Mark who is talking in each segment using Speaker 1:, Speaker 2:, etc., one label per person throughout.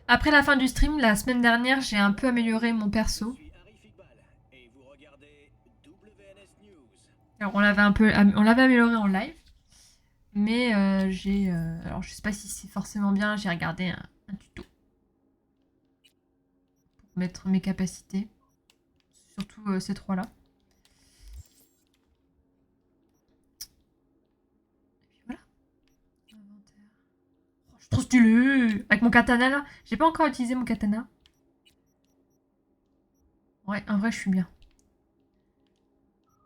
Speaker 1: Après la fin du stream, la semaine dernière, j'ai un peu amélioré mon perso. Alors on l'avait amélioré en live, mais alors je sais pas si c'est forcément bien. J'ai regardé un tuto pour mettre mes capacités, surtout ces trois-là. Et puis voilà. Inventaire. Oh, je suis trop stylé avec mon katana là. J'ai pas encore utilisé mon katana. Ouais, en vrai, je suis bien.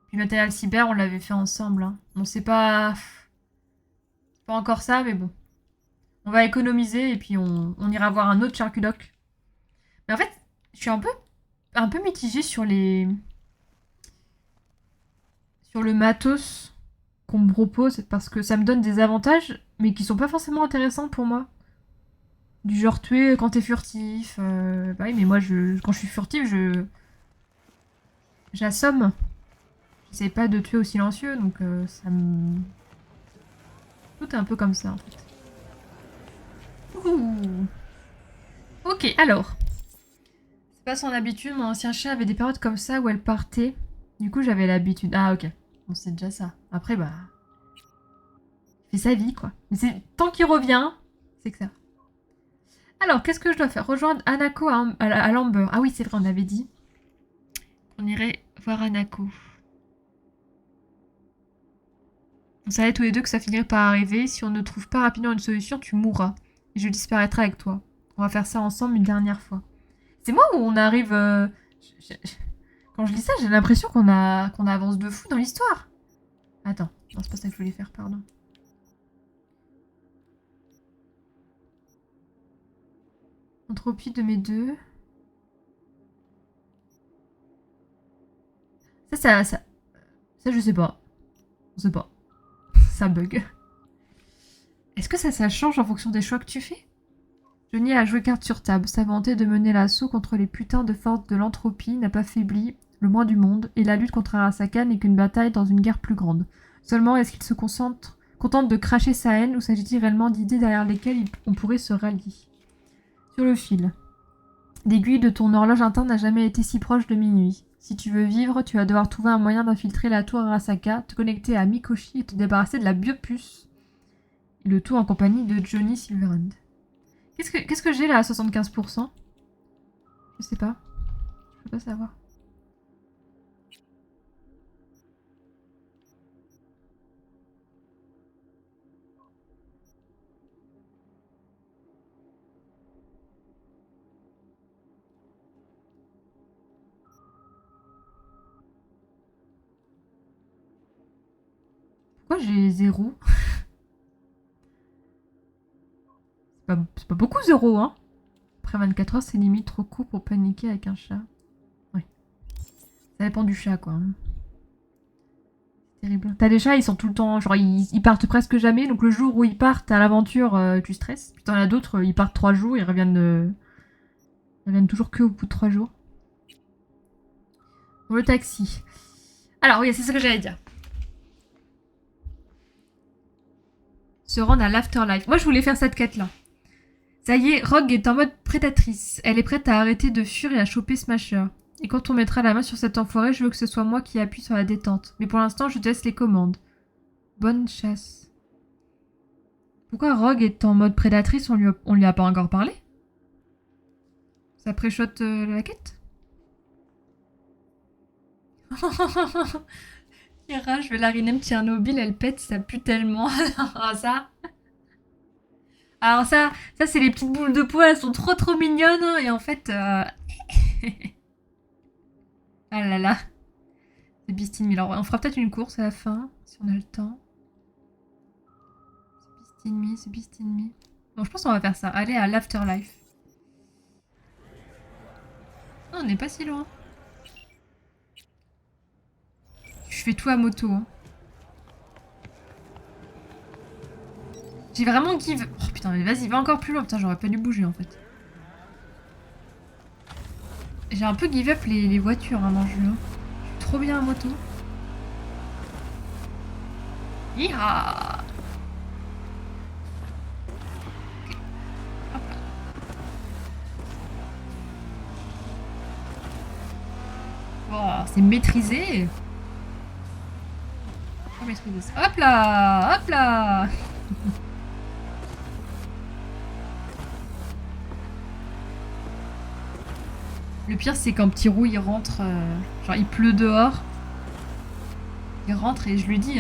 Speaker 1: Puis matériel cyber, on l'avait fait ensemble. Hein. Bon, c'est pas encore ça, mais bon. On va économiser et puis on ira voir un autre Charcudoc. Mais en fait, je suis un peu mitigée sur le matos qu'on me propose parce que ça me donne des avantages, mais qui sont pas forcément intéressants pour moi. Du genre tuer quand t'es furtif. Bah oui, mais moi, quand je suis furtif, j'assomme. J'essaie pas de tuer au silencieux, donc ça me. Tout est un peu comme ça en fait. Ouh. Ok, alors. C'est pas son habitude, mon ancien chat avait des périodes comme ça où elle partait. Du coup, j'avais l'habitude. Ah, ok. Bon, c'est déjà ça. Après, bah. Il fait sa vie, quoi. Mais c'est tant qu'il revient, c'est que ça. Alors, qu'est-ce que je dois faire? Rejoindre Anako à l'Amber. Ah oui, c'est vrai, on avait dit qu'on irait voir Anako. On savait tous les deux que ça finirait par arriver. Si on ne trouve pas rapidement une solution, tu mourras. Et je disparaîtrai avec toi. On va faire ça ensemble une dernière fois. C'est moi où on arrive. Quand je lis ça, j'ai l'impression qu'on avance de fou dans l'histoire. Attends, non, c'est pas ça que je voulais faire, pardon. Entropie de mes deux. Ça, je sais pas. Je sais pas. Ça bug. Est-ce que ça change en fonction des choix que tu fais? Johnny a joué carte sur table. Sa volonté de mener l'assaut contre les putains de forces de l'entropie n'a pas faibli le moins du monde, et la lutte contre Arasaka n'est qu'une bataille dans une guerre plus grande. Seulement, est-ce qu'il se contente de cracher sa haine, ou s'agit-il réellement d'idées derrière lesquelles on pourrait se rallier? Sur le fil. L'aiguille de ton horloge interne n'a jamais été si proche de minuit. Si tu veux vivre, tu vas devoir trouver un moyen d'infiltrer la tour Arasaka, te connecter à Mikoshi et te débarrasser de la biopuce. Et le tout en compagnie de Johnny Silverhand. Qu'est-ce que j'ai là à 75%? Je sais pas. Je peux pas savoir. Pourquoi j'ai zéro? C'est pas beaucoup zéro, hein? Après 24 heures, c'est limite trop court pour paniquer avec un chat. Ouais. Ça dépend du chat, quoi. Hein. C'est terrible. T'as des chats, ils sont tout le temps. Genre, ils partent presque jamais. Donc, le jour où ils partent à l'aventure, tu stresses. Puis, t'en as d'autres, ils partent 3 jours, ils reviennent toujours que au bout de 3 jours. Pour le taxi. Alors, oui, c'est ce que j'allais dire. Se rendre à l'afterlife. Moi, je voulais faire cette quête-là. Ça y est, Rogue est en mode prédatrice. Elle est prête à arrêter de fuir et à choper Smasher. Et quand on mettra la main sur cet enfoiré, je veux que ce soit moi qui appuie sur la détente. Mais pour l'instant, je te laisse les commandes. Bonne chasse. Pourquoi Rogue est en mode prédatrice? On lui a pas encore parlé? Ça préchote la quête? Kira, je vais la rename Tchernobyl, elle pète, ça pue tellement. Alors ça c'est les petites boules de poils, elles sont trop mignonnes. Hein, et en fait, ah là là, c'est Beast in Me. Alors on fera peut-être une course à la fin, si on a le temps. C'est Beast in Me. Bon, je pense qu'on va faire ça. Aller à l'Afterlife. Oh, on n'est pas si loin. Je fais tout à moto. Hein. J'ai vraiment give. Oh putain, mais vas-y, va encore plus loin. Putain, j'aurais pas dû bouger en fait. J'ai un peu give up les voitures hein, dans le jeu. Hein. Je suis trop bien à moto. Hiha. là, c'est maîtrisé. Faut maîtriser ça. Hop là, hop là. Le pire, c'est quand Petit Roux il rentre, genre il pleut dehors. Il rentre et je lui dis,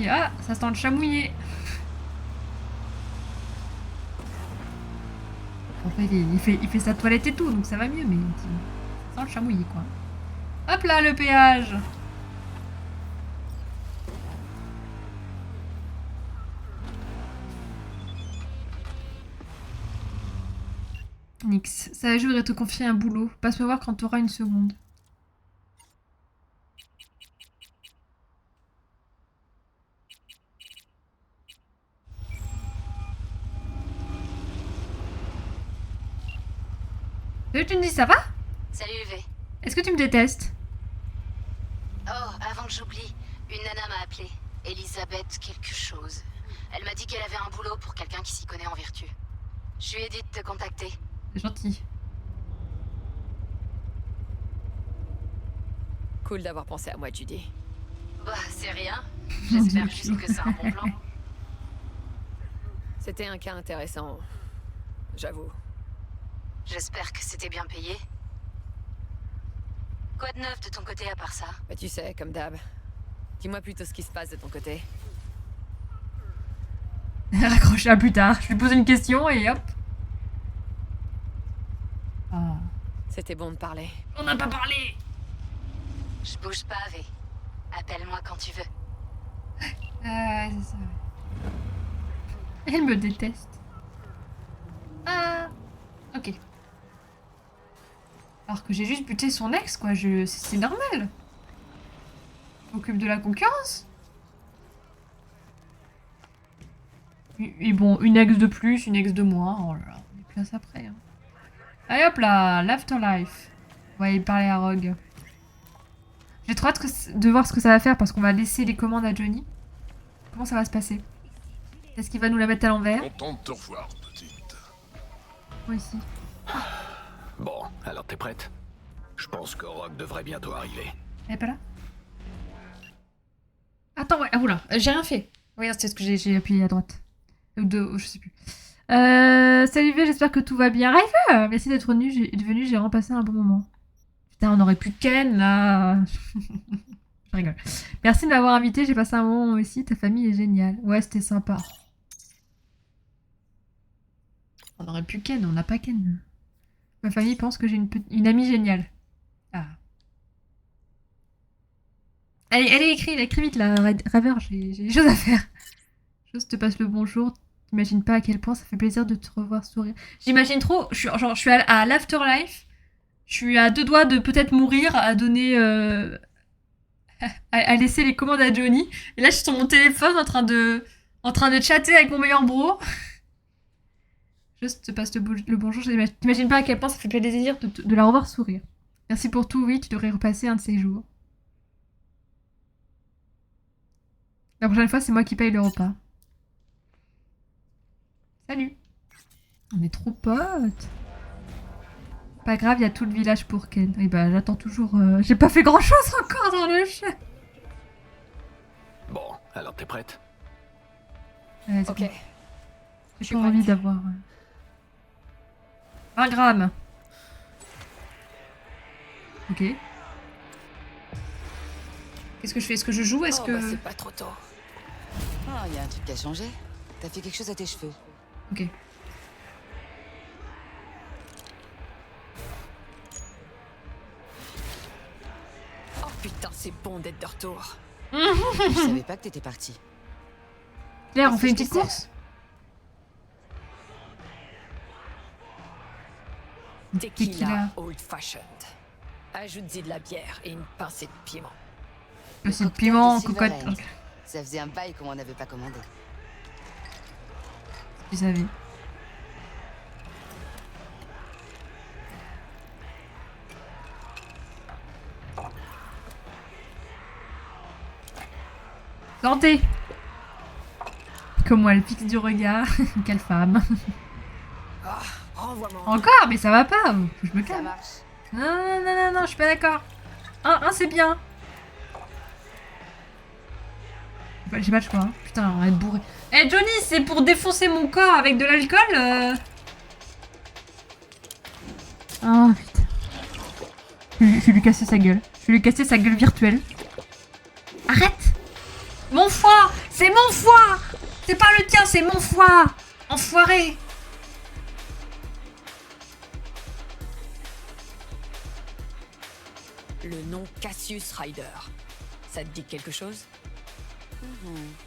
Speaker 1: ah, ça sent le chat mouillé. En fait, il fait sa toilette et tout, donc ça va mieux, mais ça sent le chat mouillé, quoi. Hop là, le péage. Nix, ça je voudrais te confier un boulot. Passe me voir quand t'auras une seconde. Tu me dis ça va?
Speaker 2: Salut UV.
Speaker 1: Est-ce que tu me détestes?
Speaker 2: Oh, avant que j'oublie, une nana m'a appelé. Elisabeth quelque chose. Elle m'a dit qu'elle avait un boulot pour quelqu'un qui s'y connaît en vertu. Je lui ai dit de te contacter.
Speaker 1: C'est gentil.
Speaker 3: Cool d'avoir pensé à moi, Judy.
Speaker 2: Bah, c'est rien. J'espère juste que c'est un bon plan.
Speaker 3: C'était un cas intéressant, j'avoue.
Speaker 2: J'espère que c'était bien payé. Quoi de neuf de ton côté à part ça?
Speaker 3: Bah tu sais, comme d'hab. Dis-moi plutôt ce qui se passe de ton côté.
Speaker 1: Raccroche à plus tard. Je lui pose une question et hop. Ah.
Speaker 3: C'était bon de parler.
Speaker 1: On n'a pas parlé.
Speaker 2: Je bouge pas, V. Appelle-moi quand tu veux.
Speaker 1: C'est ça. Elle me déteste. Ah. Ok. Alors que j'ai juste buté son ex, quoi. C'est normal. Occupe de la concurrence. Et bon, une ex de plus, une ex de moins. Oh là là, on est place après. Hein. Allez hop là, l'afterlife. On va aller parler à Rogue. J'ai trop hâte de voir ce que ça va faire parce qu'on va laisser les commandes à Johnny. Comment ça va se passer? Est-ce qu'il va nous la mettre à l'envers?
Speaker 4: Content de te revoir, petite.
Speaker 1: Moi aussi.
Speaker 4: Bon, alors t'es prête? Je pense que Rogue devrait bientôt arriver.
Speaker 1: Elle est pas là? Attends, ouais. Ah, oula, j'ai rien fait. Regarde, c'est ce que j'ai appuyé à droite. Ou de, je sais plus. Salut V, j'espère que tout va bien. River, merci d'être venu, j'ai vraiment passé un bon moment. Putain, on aurait pu Ken, là. Je rigole. Merci de m'avoir invité, j'ai passé un bon moment aussi. Ta famille est géniale. Ouais, c'était sympa. On aurait pu Ken, on n'a pas Ken. Ma famille pense que j'ai une amie géniale. Ah. Allez, écris vite là, Raver, j'ai des choses à faire. Juste te passe le bonjour. T'imagines pas à quel point ça fait plaisir de te revoir sourire. J'imagine trop, je suis à l'afterlife. Je suis à deux doigts de peut-être mourir, à donner... à laisser les commandes à Johnny. Et là, je suis sur mon téléphone en train de chatter avec mon meilleur bro. Juste te passe le bonjour. T'imagines pas à quel point ça fait plaisir de la revoir sourire. Merci pour tout, oui, tu devrais repasser un de ces jours. La prochaine fois, c'est moi qui paye le repas. Salut. On est trop potes. Pas grave, il y a tout le village pour Ken. Et bah, j'attends toujours... J'ai pas fait grand-chose encore dans le chat.
Speaker 4: Bon, alors t'es prête?
Speaker 3: Ok.
Speaker 1: Bon. J'ai pas envie d'avoir... 20 grammes. Ok. Qu'est-ce que je fais? Est-ce que je joue? Est-ce que...
Speaker 3: Bah, c'est pas trop tôt.
Speaker 2: Oh, il y a un truc qui a changé. T'as fait quelque chose à tes cheveux.
Speaker 1: Ok.
Speaker 3: Oh putain, c'est bon d'être de retour.
Speaker 2: Je savais pas que t'étais partie.
Speaker 1: Claire, on
Speaker 2: Est-ce
Speaker 1: fait
Speaker 2: que
Speaker 1: une
Speaker 2: je
Speaker 1: petite
Speaker 2: te sers?
Speaker 1: course?
Speaker 3: Tequila
Speaker 1: Tequila.
Speaker 3: old fashioned. Ajoute-y de la bière et une pincée de piment.
Speaker 1: Aussi de
Speaker 2: Cocktail
Speaker 1: piment,
Speaker 2: de
Speaker 1: cocotte.
Speaker 2: Silverhand. Ça faisait un bail qu'on m'en avait pas commandé.
Speaker 1: Tu savais. Santé! Comment elle fixe du regard. Quelle femme.
Speaker 3: Renvoie-moi.
Speaker 1: Encore? Mais ça va pas. Faut que je me
Speaker 2: Ça
Speaker 1: calme.
Speaker 2: marche.
Speaker 1: Non, je suis pas d'accord. C'est bien. J'ai pas le choix. Hein. Putain, on va être bourré. Eh Johnny, c'est pour défoncer mon corps avec de l'alcool Oh putain. Je vais lui casser sa gueule. Je vais lui casser sa gueule virtuelle. Arrête! Mon foie! C'est mon foie! C'est pas le tien, c'est mon foie! Enfoiré!
Speaker 3: Le nom Cassius Ryder. Ça te dit quelque chose?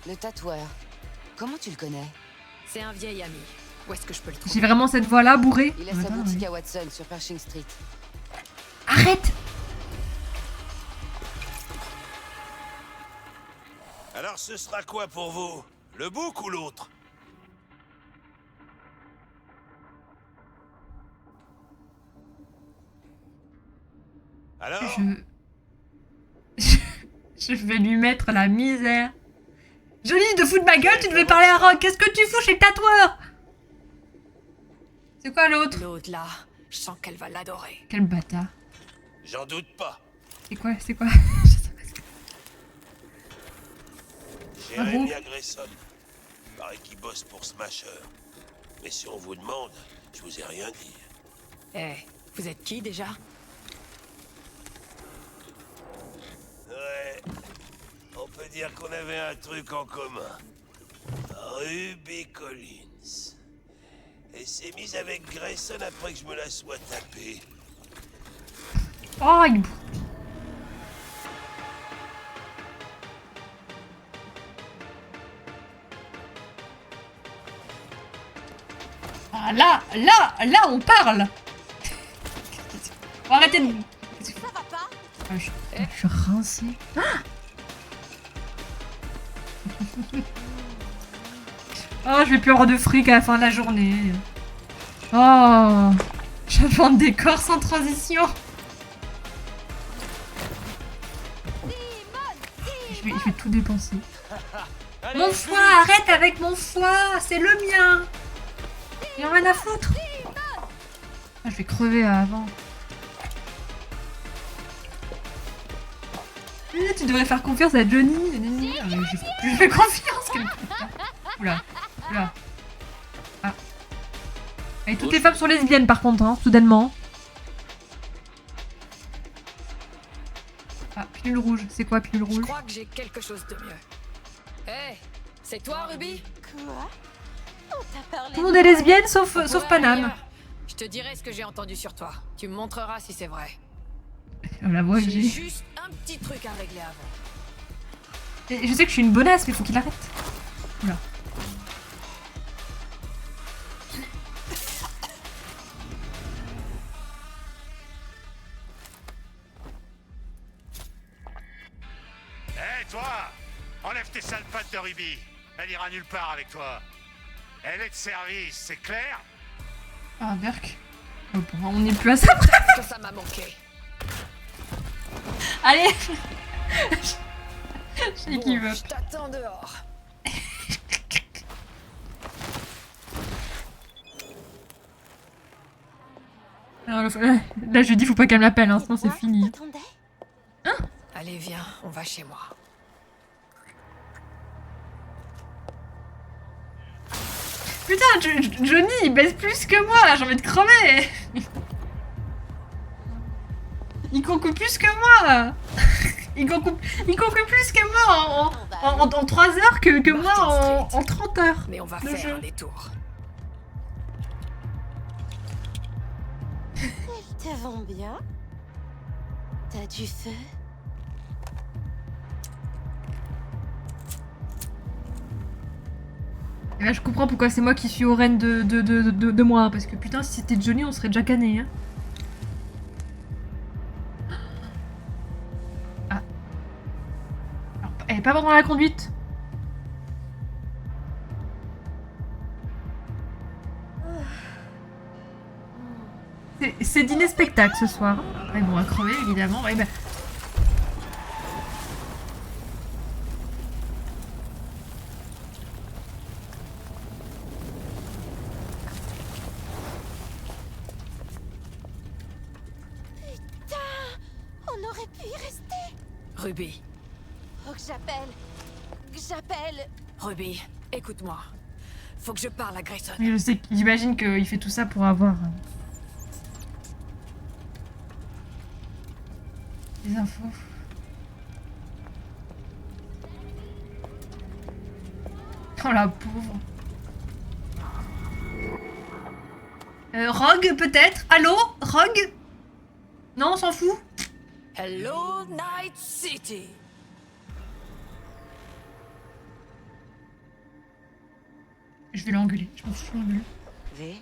Speaker 2: Le tatoueur. Comment tu le connais?
Speaker 3: C'est un vieil ami. Où est-ce que je peux le trouver?
Speaker 1: J'ai vraiment cette voix-là bourrée.
Speaker 2: Il a sa boutique à Watson sur Pershing Street.
Speaker 1: Arrête!
Speaker 5: Alors ce sera quoi pour vous? Le bouc ou l'autre? Alors?
Speaker 1: Je vais lui mettre la misère. Johnny, de foutre ma gueule, tu devais parler à Rock. Qu'est-ce que tu fous chez le tatoueur? C'est quoi l'autre?
Speaker 3: L'autre là, je sens qu'elle va l'adorer.
Speaker 1: Quel bâtard.
Speaker 5: J'en doute pas.
Speaker 1: C'est quoi? Je sais pas ce que...
Speaker 5: Jérémy Grayson. Paraît qu'il bosse pour Smasher. Mais si on vous demande, je vous ai rien dit.
Speaker 3: Eh, vous êtes qui déjà?
Speaker 5: Ouais. On peut dire qu'on avait un truc en commun. Ruby Collins. Elle s'est mise avec Grayson après que je me la sois tapée.
Speaker 1: Oh, il... Ah là, on parle. Faut arrêter de...
Speaker 2: Ça va pas?
Speaker 1: Ah, je suis rincée. Ah oh, je vais plus avoir de fric à la fin de la journée. Oh, je vais vendre des corps sans transition. Je vais tout dépenser. Mon foie, arrête avec mon foie, c'est le mien. Il en a rien à foutre. Ah, je vais crever avant. Tu devrais faire confiance à Johnny. Ah, mais je fais confiance. Oula. Ah. Et toutes les femmes sont lesbiennes par contre, hein, soudainement. Ah, pilule rouge. C'est quoi pilule
Speaker 3: Je
Speaker 1: rouge?
Speaker 3: crois que j'ai quelque chose de mieux. Eh, c'est toi, Ruby?
Speaker 2: Quoi? On t'a parlé
Speaker 1: Tout le monde est lesbienne sauf
Speaker 3: Ouais,
Speaker 1: Paname.
Speaker 3: ailleurs. Je te dirai ce que j'ai entendu sur toi. Tu me montreras si c'est vrai.
Speaker 1: Oh, la voix que
Speaker 3: J'ai
Speaker 1: j'ai.
Speaker 3: juste un petit truc à régler avant.
Speaker 1: Et je sais que je suis une bonasse, mais faut qu'il arrête. Oula.
Speaker 6: Hé, toi! Enlève tes sales pattes de Ruby. Elle ira nulle part avec toi. Elle est de service, c'est clair?
Speaker 1: Ah, Berk. Oh, bon, on n'est plus à ça près.
Speaker 3: Que ça m'a manqué.
Speaker 1: Allez. J'ai
Speaker 3: Bon,
Speaker 1: give up.
Speaker 3: je t'attends dehors.
Speaker 1: Alors, là, je dis faut pas qu'elle m'appelle, hein, sinon c'est fini.
Speaker 3: Allez, viens, on va chez moi.
Speaker 1: Putain, Johnny, il baisse plus que moi, là, j'ai envie de crever. Il concoupe plus que moi. Il concoupe plus que moi en 3 heures que moi en 30 heures.
Speaker 3: Mais on va
Speaker 1: de
Speaker 3: faire
Speaker 1: jeu.
Speaker 3: un détour.
Speaker 2: Elle te vend bien? T'as du feu?
Speaker 1: Et là, je comprends pourquoi c'est moi qui suis au reine de moi. Parce que putain, si c'était Johnny, on serait déjà cané. Hein. Ah. Alors, elle est pas bonne dans la conduite. C'est dîner spectacle ce soir. Ouais, bon, à crever évidemment. Ouais, bah...
Speaker 2: On aurait pu y rester.
Speaker 3: Ruby.
Speaker 2: Faut que j'appelle. J'appelle.
Speaker 3: Ruby, écoute-moi. Faut que je parle à Grayson.
Speaker 1: Mais je sais, j'imagine qu'il fait tout ça pour avoir des infos. Oh la pauvre. Rogue peut-être? Allô? Rogue? Non, on s'en fout?
Speaker 3: Hello, Night City.
Speaker 1: Je vais l'engueuler, je m'en fous, je vais l'engueuler.
Speaker 2: V.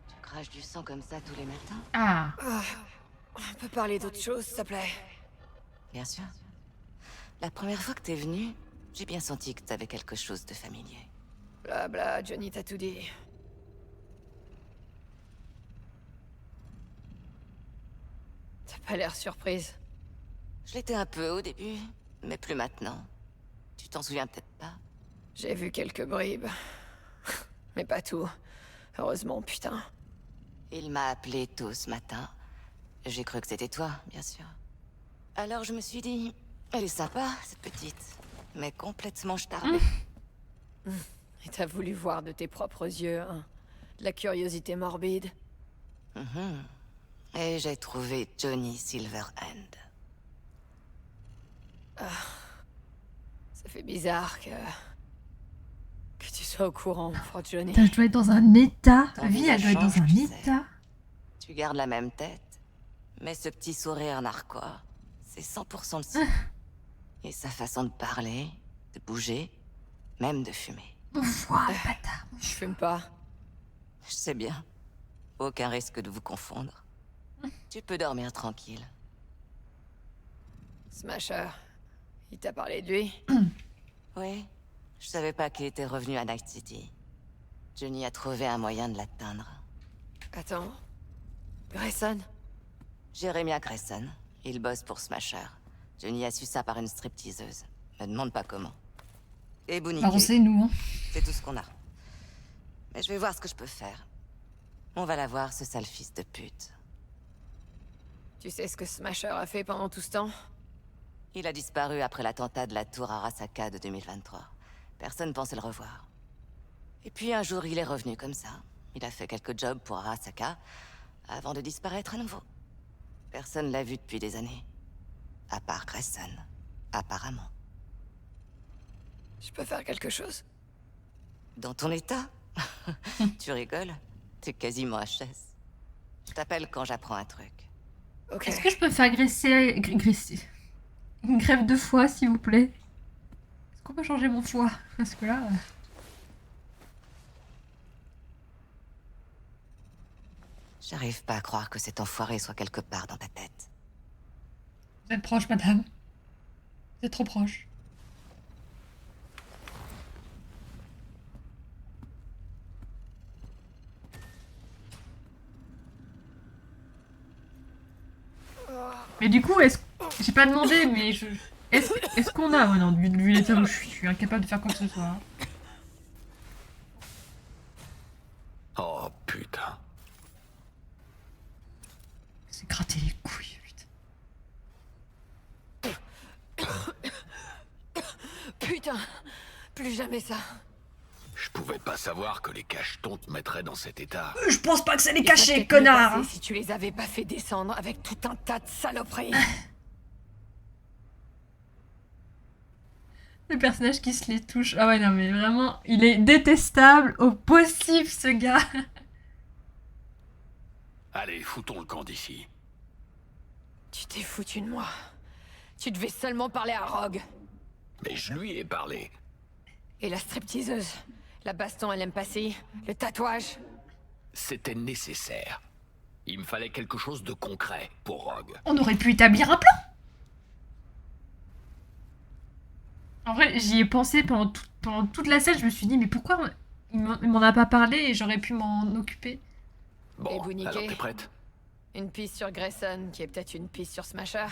Speaker 2: Tu craches du sang comme ça tous les matins?
Speaker 1: Ah,
Speaker 3: On peut parler d'autre chose, s'il te plaît.
Speaker 2: Bien sûr. La première fois que t'es venu, j'ai bien senti que t'avais quelque chose de familier.
Speaker 3: Blabla, Johnny t'a tout dit. T'as pas l'air surprise.
Speaker 2: Je l'étais un peu au début, mais plus maintenant. Tu t'en souviens peut-être pas?
Speaker 3: J'ai vu quelques bribes. Mais pas tout. Heureusement, putain.
Speaker 2: Il m'a appelé tôt ce matin. J'ai cru que c'était toi, bien sûr. Alors je me suis dit, elle est sympa, cette petite, mais complètement starbée.
Speaker 3: Et t'as voulu voir de tes propres yeux, hein. De la curiosité morbide.
Speaker 2: Mhm. Et j'ai trouvé Johnny Silverhand.
Speaker 3: Ça fait bizarre que tu sois au courant, Fort Johnny.
Speaker 1: putain, je dois être dans un état.
Speaker 2: Ton
Speaker 1: La vie, elle doit être
Speaker 2: visage
Speaker 1: dans un
Speaker 2: change, tu sais.
Speaker 1: état.
Speaker 2: Tu gardes la même tête, mais ce petit sourire narquois, c'est 100% le sien. Et sa façon de parler, de bouger, même de fumer.
Speaker 1: Mon foie, bâtard.
Speaker 3: Je fume pas.
Speaker 2: Je sais bien. Aucun risque de vous confondre. Tu peux dormir tranquille.
Speaker 3: Smasher, il t'a parlé de lui?
Speaker 2: Oui, je savais pas qu'il était revenu à Night City. Johnny a trouvé un moyen de l'atteindre.
Speaker 3: Attends. Grayson?
Speaker 2: Jeremiah Grayson, il bosse pour Smasher. Johnny a su ça par une stripteaseuse. Me demande pas comment. Et Bouniquet,
Speaker 1: Alors on sait, nous, hein.
Speaker 2: c'est tout ce qu'on a. Mais je vais voir ce que je peux faire. On va la voir, ce sale fils de pute.
Speaker 3: Tu sais ce que Smasher a fait pendant tout ce temps?
Speaker 2: Il a disparu après l'attentat de la tour Arasaka de 2023. Personne pensait le revoir. Et puis un jour, il est revenu comme ça. Il a fait quelques jobs pour Arasaka, avant de disparaître à nouveau. Personne l'a vu depuis des années. À part Grayson. Apparemment.
Speaker 3: Je peux faire quelque chose?
Speaker 2: Dans ton état? Tu rigoles? T'es quasiment HS. Je t'appelle quand j'apprends un truc.
Speaker 3: Ok.
Speaker 1: Est-ce que je peux faire graisser une grève de foie, s'il vous plaît? Est-ce qu'on peut changer mon foie? Parce que là...
Speaker 2: J'arrive pas à croire que cet enfoiré soit quelque part dans ta tête.
Speaker 1: Vous êtes proche, madame. Vous êtes trop proche. Mais du coup, est-ce... J'ai pas demandé, mais je... Est-ce qu'on a... Ouais, non, vu l'état où je suis incapable de faire quoi que ce soit. Hein.
Speaker 4: Oh putain.
Speaker 1: C'est gratter les couilles, putain.
Speaker 3: Putain! Plus jamais ça.
Speaker 4: Je pouvais pas savoir que les cachetons te mettraient dans cet état.
Speaker 1: Je pense pas que ça les
Speaker 3: Et ça
Speaker 1: caché,
Speaker 3: serait mieux
Speaker 1: connard!
Speaker 3: passé si tu les avais pas fait descendre avec tout un tas de saloperies.
Speaker 1: Le personnage qui se les touche. Ah ouais, non, mais vraiment, il est détestable au possible, ce gars.
Speaker 4: Allez, foutons le camp d'ici.
Speaker 3: Tu t'es foutu de moi. Tu devais seulement parler à Rogue.
Speaker 4: Mais je lui ai parlé.
Speaker 3: Et la stripteaseuse. La baston à l'empathie. Le tatouage.
Speaker 4: C'était nécessaire. Il me fallait quelque chose de concret pour Rogue.
Speaker 1: On aurait pu établir un plan. En vrai, j'y ai pensé pendant toute la scène. Je me suis dit, mais pourquoi il m'en a pas parlé et j'aurais pu m'en occuper.
Speaker 3: Et
Speaker 4: Bon,
Speaker 3: Bouniquet.
Speaker 4: alors t'es prête?
Speaker 3: Une piste sur Grayson, qui est peut-être une piste sur Smasher.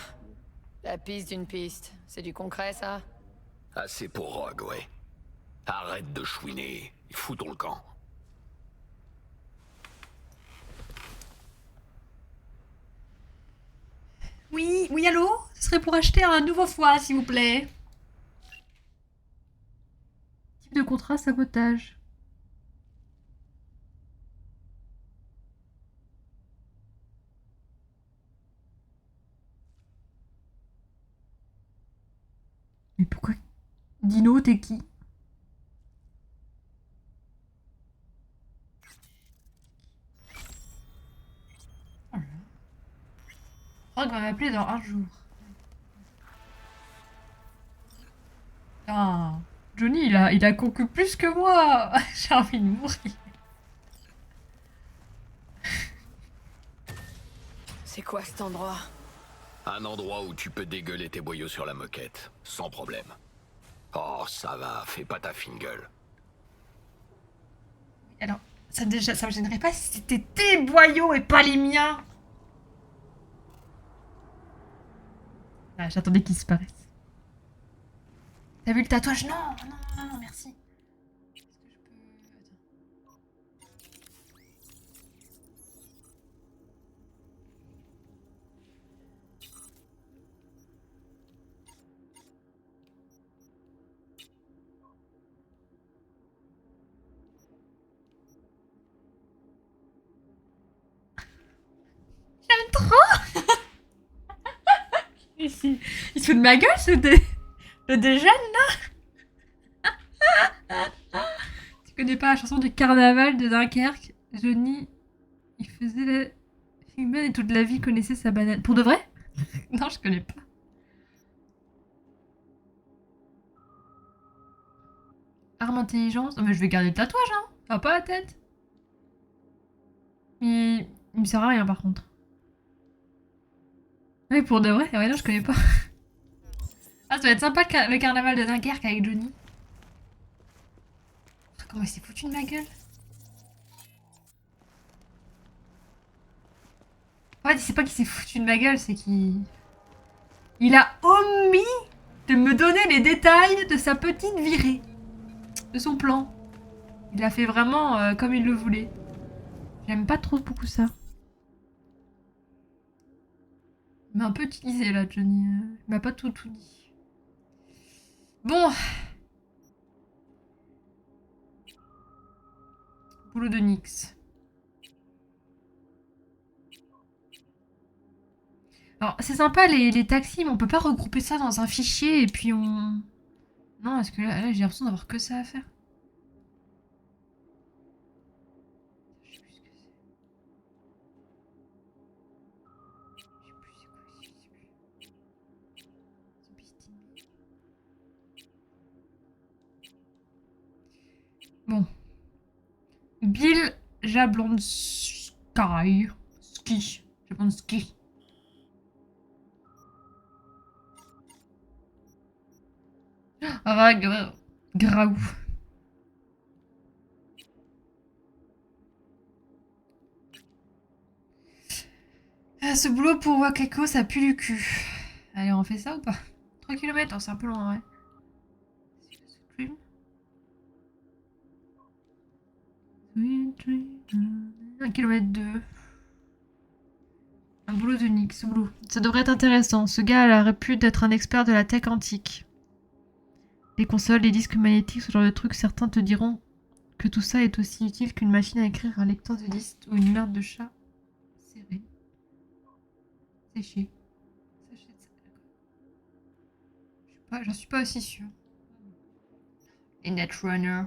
Speaker 3: La piste d'une piste. C'est du concret, ça?
Speaker 4: Assez pour Rogue, ouais. Arrête de chouiner. Foutons le camp.
Speaker 1: Oui, oui, allô? Ce serait pour acheter un nouveau foie, s'il vous plaît. Type de contrat, sabotage. Mais pourquoi? Dino, t'es qui? Rogue va m'appeler dans un jour. Putain, Johnny, il a concu plus que moi. J'ai envie de mourir.
Speaker 3: C'est quoi cet endroit?
Speaker 4: Un endroit où tu peux dégueuler tes boyaux sur la moquette, sans problème. Oh, ça va, fais pas ta fine gueule.
Speaker 1: Alors, ça me gênerait pas si c'était tes boyaux et pas les miens. Ah, j'attendais qu'ils se paraissent. T'as vu le tatouage? Non, non, non, non, merci. Est-ce que je peux... Attends. J'aime trop. Ici. Il se fout de ma gueule, le déjeune, là. Tu connais pas la chanson du carnaval de Dunkerque? Johnny, il faisait la humaine et toute la vie connaissait sa banane. Pour de vrai? Non, je connais pas. Arme intelligence. Oh, mais je vais garder le tatouage, hein. Enfin, pas la tête. Mais il me sert à rien, par contre. Oui, pour de vrai. Ouais, non, je connais pas. Ah, ça va être sympa le carnaval de Dunkerque avec Johnny. Oh, comment il s'est foutu de ma gueule. En fait, c'est pas qu'il s'est foutu de ma gueule, c'est qu'il... Il a omis de me donner les détails de sa petite virée. De son plan. Il l'a fait vraiment comme il le voulait. J'aime pas trop beaucoup ça. Il m'a un peu utilisé là, Johnny. Il m'a pas tout dit. Bon. Boulot de Nyx. Alors, c'est sympa les taxis, mais on peut pas regrouper ça dans un fichier et puis on... Non, parce que là j'ai l'impression d'avoir que ça à faire. Je sais plus ce que c'est. Bon. Bill Jablonski. Jablonski. Ah, Graou. Ah, ce boulot pour Wakako, ça pue du cul. Allez, on fait ça ou pas? 3 km, c'est un peu loin, ouais. Stream. 1 km 2. Un boulot de Nick, ce boulot. Ça devrait être intéressant. Ce gars a la répute d'être un expert de la tech antique. Les consoles, les disques magnétiques, ce genre de trucs, certains te diront que tout ça est aussi utile qu'une machine à écrire, un lecteur de disques ou une merde de chat serrée. Séché. J'en suis pas aussi sûre. Les Netrunner.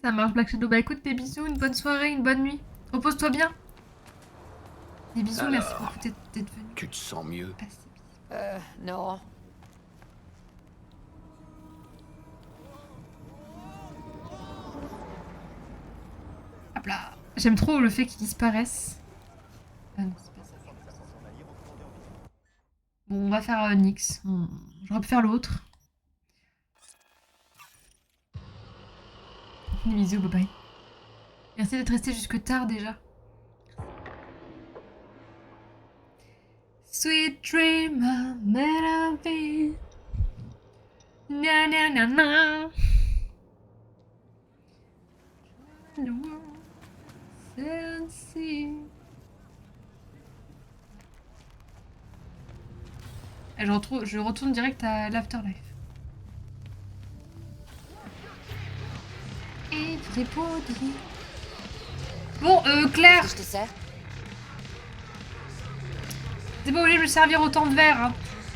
Speaker 1: Ça marche, Black Shadow. Bah écoute, des bisous, une bonne soirée, une bonne nuit. Repose-toi bien. Des bisous,
Speaker 4: Alors,
Speaker 1: merci beaucoup d'être venu.
Speaker 4: Tu te sens mieux?
Speaker 3: Non.
Speaker 1: Hop là. J'aime trop le fait qu'ils disparaissent. Ah non, c'est pas ça. Bon, on va faire Nyx. J'aurais pu faire l'autre. Des bisous, bye bye. Merci d'être resté jusque tard déjà. Sweet dreamer, melody. Na na na na. The world and see. Et je retourne direct à l'Afterlife. Everybody. Bon, Claire,
Speaker 2: Qu'est-ce que je te sers?
Speaker 1: t'es pas obligé de me servir autant de verre. Hein.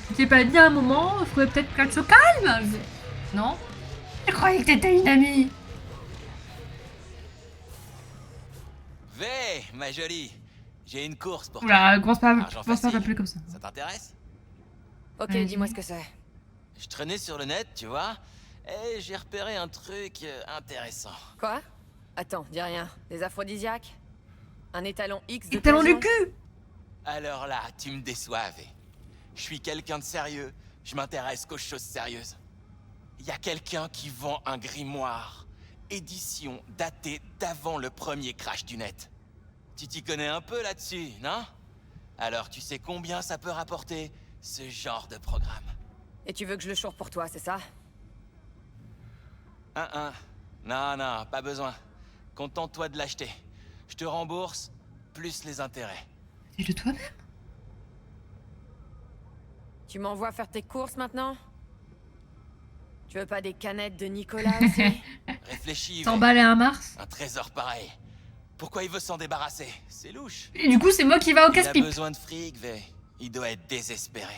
Speaker 1: Tu t'es pas dit à un moment, il faudrait peut-être qu'elle se calme. Non? Je croyais que t'étais une amie.
Speaker 7: Vé, ma jolie, j'ai une course pour toi.
Speaker 1: Oula, commence pas
Speaker 7: Argent
Speaker 1: à
Speaker 7: facile.
Speaker 1: m'appeler comme ça.
Speaker 7: Ça t'intéresse?
Speaker 3: Ok,
Speaker 1: Vas-y.
Speaker 3: dis-moi ce que c'est.
Speaker 7: Je traînais sur le net, tu vois, et j'ai repéré un truc intéressant.
Speaker 3: Quoi? Attends, dis rien. Des aphrodisiaques? Un étalon X de
Speaker 1: Et talon du
Speaker 3: occasion?
Speaker 1: cul.
Speaker 7: Alors là, tu me déçois, Vé. Je suis quelqu'un de sérieux, je m'intéresse qu'aux choses sérieuses. Il y a quelqu'un qui vend un grimoire, édition datée d'avant le premier crash du net. Tu t'y connais un peu là-dessus, non? Alors tu sais combien ça peut rapporter, ce genre de programme?
Speaker 3: Et tu veux que je le choure pour toi, c'est ça?
Speaker 7: Non, non, pas besoin. Contente-toi de l'acheter. Je te rembourse, plus les intérêts.
Speaker 1: C'est de toi-même.
Speaker 3: Tu m'envoies faire tes courses maintenant? Tu veux pas des canettes de Nicolas aussi?
Speaker 7: Réfléchis, Vé.
Speaker 1: T'emballes un Mars.
Speaker 7: Un trésor pareil. Pourquoi il veut s'en débarrasser? C'est louche.
Speaker 1: Et du coup, c'est moi qui va au
Speaker 7: Il a
Speaker 1: casse-pipe.
Speaker 7: besoin de fric, Vé. Il doit être désespéré.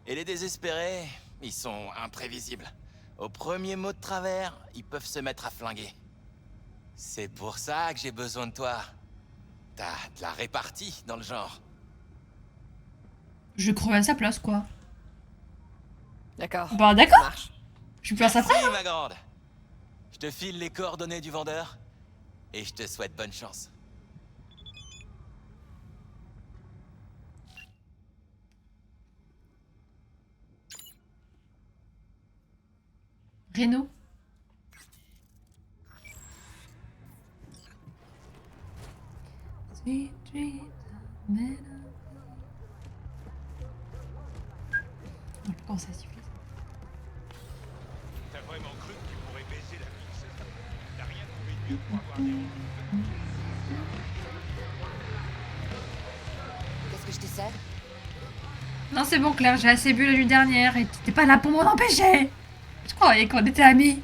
Speaker 7: Et les désespérés, ils sont imprévisibles. Au premier mot de travers, ils peuvent se mettre à flinguer. C'est pour ça que j'ai besoin de toi. T'as de la répartie dans le genre.
Speaker 1: Je vais crever à sa place, quoi.
Speaker 3: D'accord.
Speaker 1: Bah
Speaker 3: Ça
Speaker 1: d'accord,
Speaker 3: marche.
Speaker 1: je suis plus à sa place.
Speaker 7: Si, ma grande. Je te file les coordonnées du vendeur et je te souhaite bonne chance.
Speaker 1: Renault. Sweet dreams are made of- Oh, comment ça suffit?
Speaker 6: T'as vraiment cru que tu pourrais baiser la princesse? T'as rien trouvé de mieux pour avoir des rencontres?
Speaker 2: Qu'est-ce que je te sers?
Speaker 1: Non, c'est bon, Claire, j'ai assez bu la nuit dernière et t'étais pas là pour m'en empêcher. Je croyais qu'on était amis.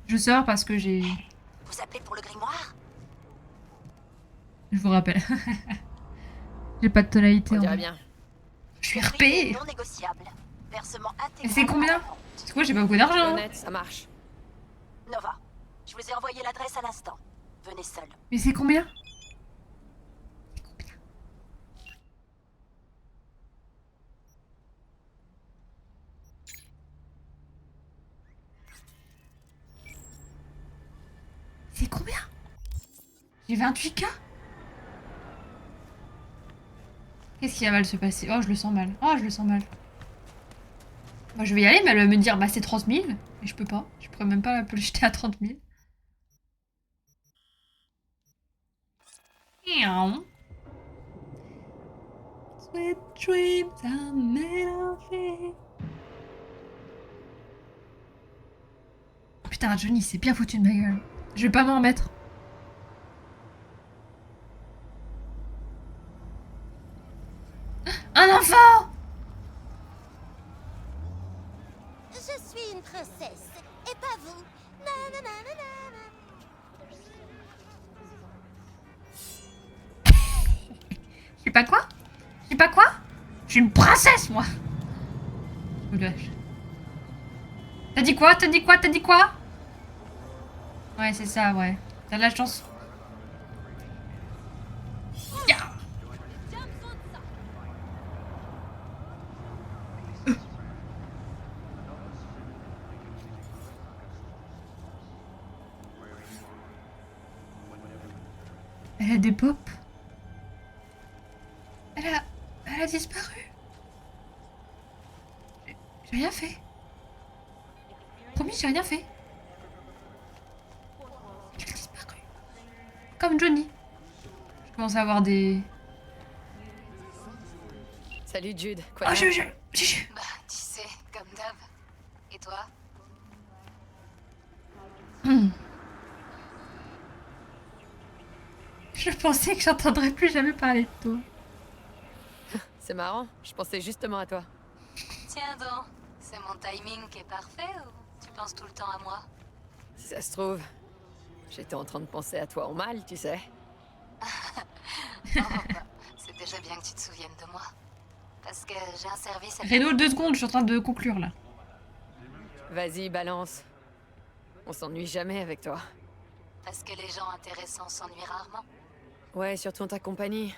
Speaker 1: Je sors parce que j'ai...
Speaker 2: Vous appelez pour le grimoire?
Speaker 1: Je vous rappelle. J'ai pas de tonalité
Speaker 3: On
Speaker 1: en
Speaker 3: dirait
Speaker 1: vrai.
Speaker 3: bien.
Speaker 1: Je suis
Speaker 8: Prix est
Speaker 1: RP.
Speaker 8: non négociable. Versement
Speaker 1: Et
Speaker 8: intégral.
Speaker 1: c'est combien?
Speaker 8: à la vente.
Speaker 1: C'est quoi, j'ai pas beaucoup d'argent. hein.
Speaker 3: Honnête, ça marche.
Speaker 8: Nova, je vous ai envoyé l'adresse à l'instant. Venez seul.
Speaker 1: Mais c'est combien? C'est combien? J'ai 28K? Qu'est-ce qui va mal se passer? Oh, je le sens mal. Oh, je le sens mal. Moi, je vais y aller, mais elle va me dire, bah, c'est 30 000. Et je peux pas. Je pourrais même pas le jeter à 30 000. Miaou. Sweet dreams are made of it. Putain, Johnny, c'est bien foutu de ma gueule. Je vais pas m'en remettre. Un enfant!
Speaker 8: Je suis une princesse, et pas vous.
Speaker 1: Je sais pas quoi? Je sais pas quoi? Je suis une princesse, moi! Oula. T'as dit quoi? T'as dit quoi? T'as dit quoi? Ouais, c'est ça, ouais. T'as de la chance. Ya. Elle a des pop. Elle a disparu. J'ai rien fait. Promis, j'ai rien fait. Elle a disparu. Comme Johnny. Je commence à avoir des...
Speaker 3: Salut Jude. Quoi
Speaker 1: Oh,
Speaker 3: de neuf?
Speaker 1: je...
Speaker 2: Bah, tu sais, comme d'hab. Et toi?
Speaker 1: Je pensais que j'entendrais plus jamais parler de toi.
Speaker 3: C'est marrant, je pensais justement à toi.
Speaker 8: Tiens donc, c'est mon timing qui est parfait ou tu penses tout le temps à moi?
Speaker 3: Si ça se trouve, j'étais en train de penser à toi en mal, tu sais.
Speaker 8: Oh, bah, c'est déjà bien que tu te souviennes de moi. Parce que j'ai un service à
Speaker 1: Reno, 2 secondes, je suis en train de conclure là.
Speaker 3: Vas-y, balance. On s'ennuie jamais avec toi.
Speaker 8: Parce que les gens intéressants s'ennuient rarement.
Speaker 3: Ouais, surtout en ta compagnie.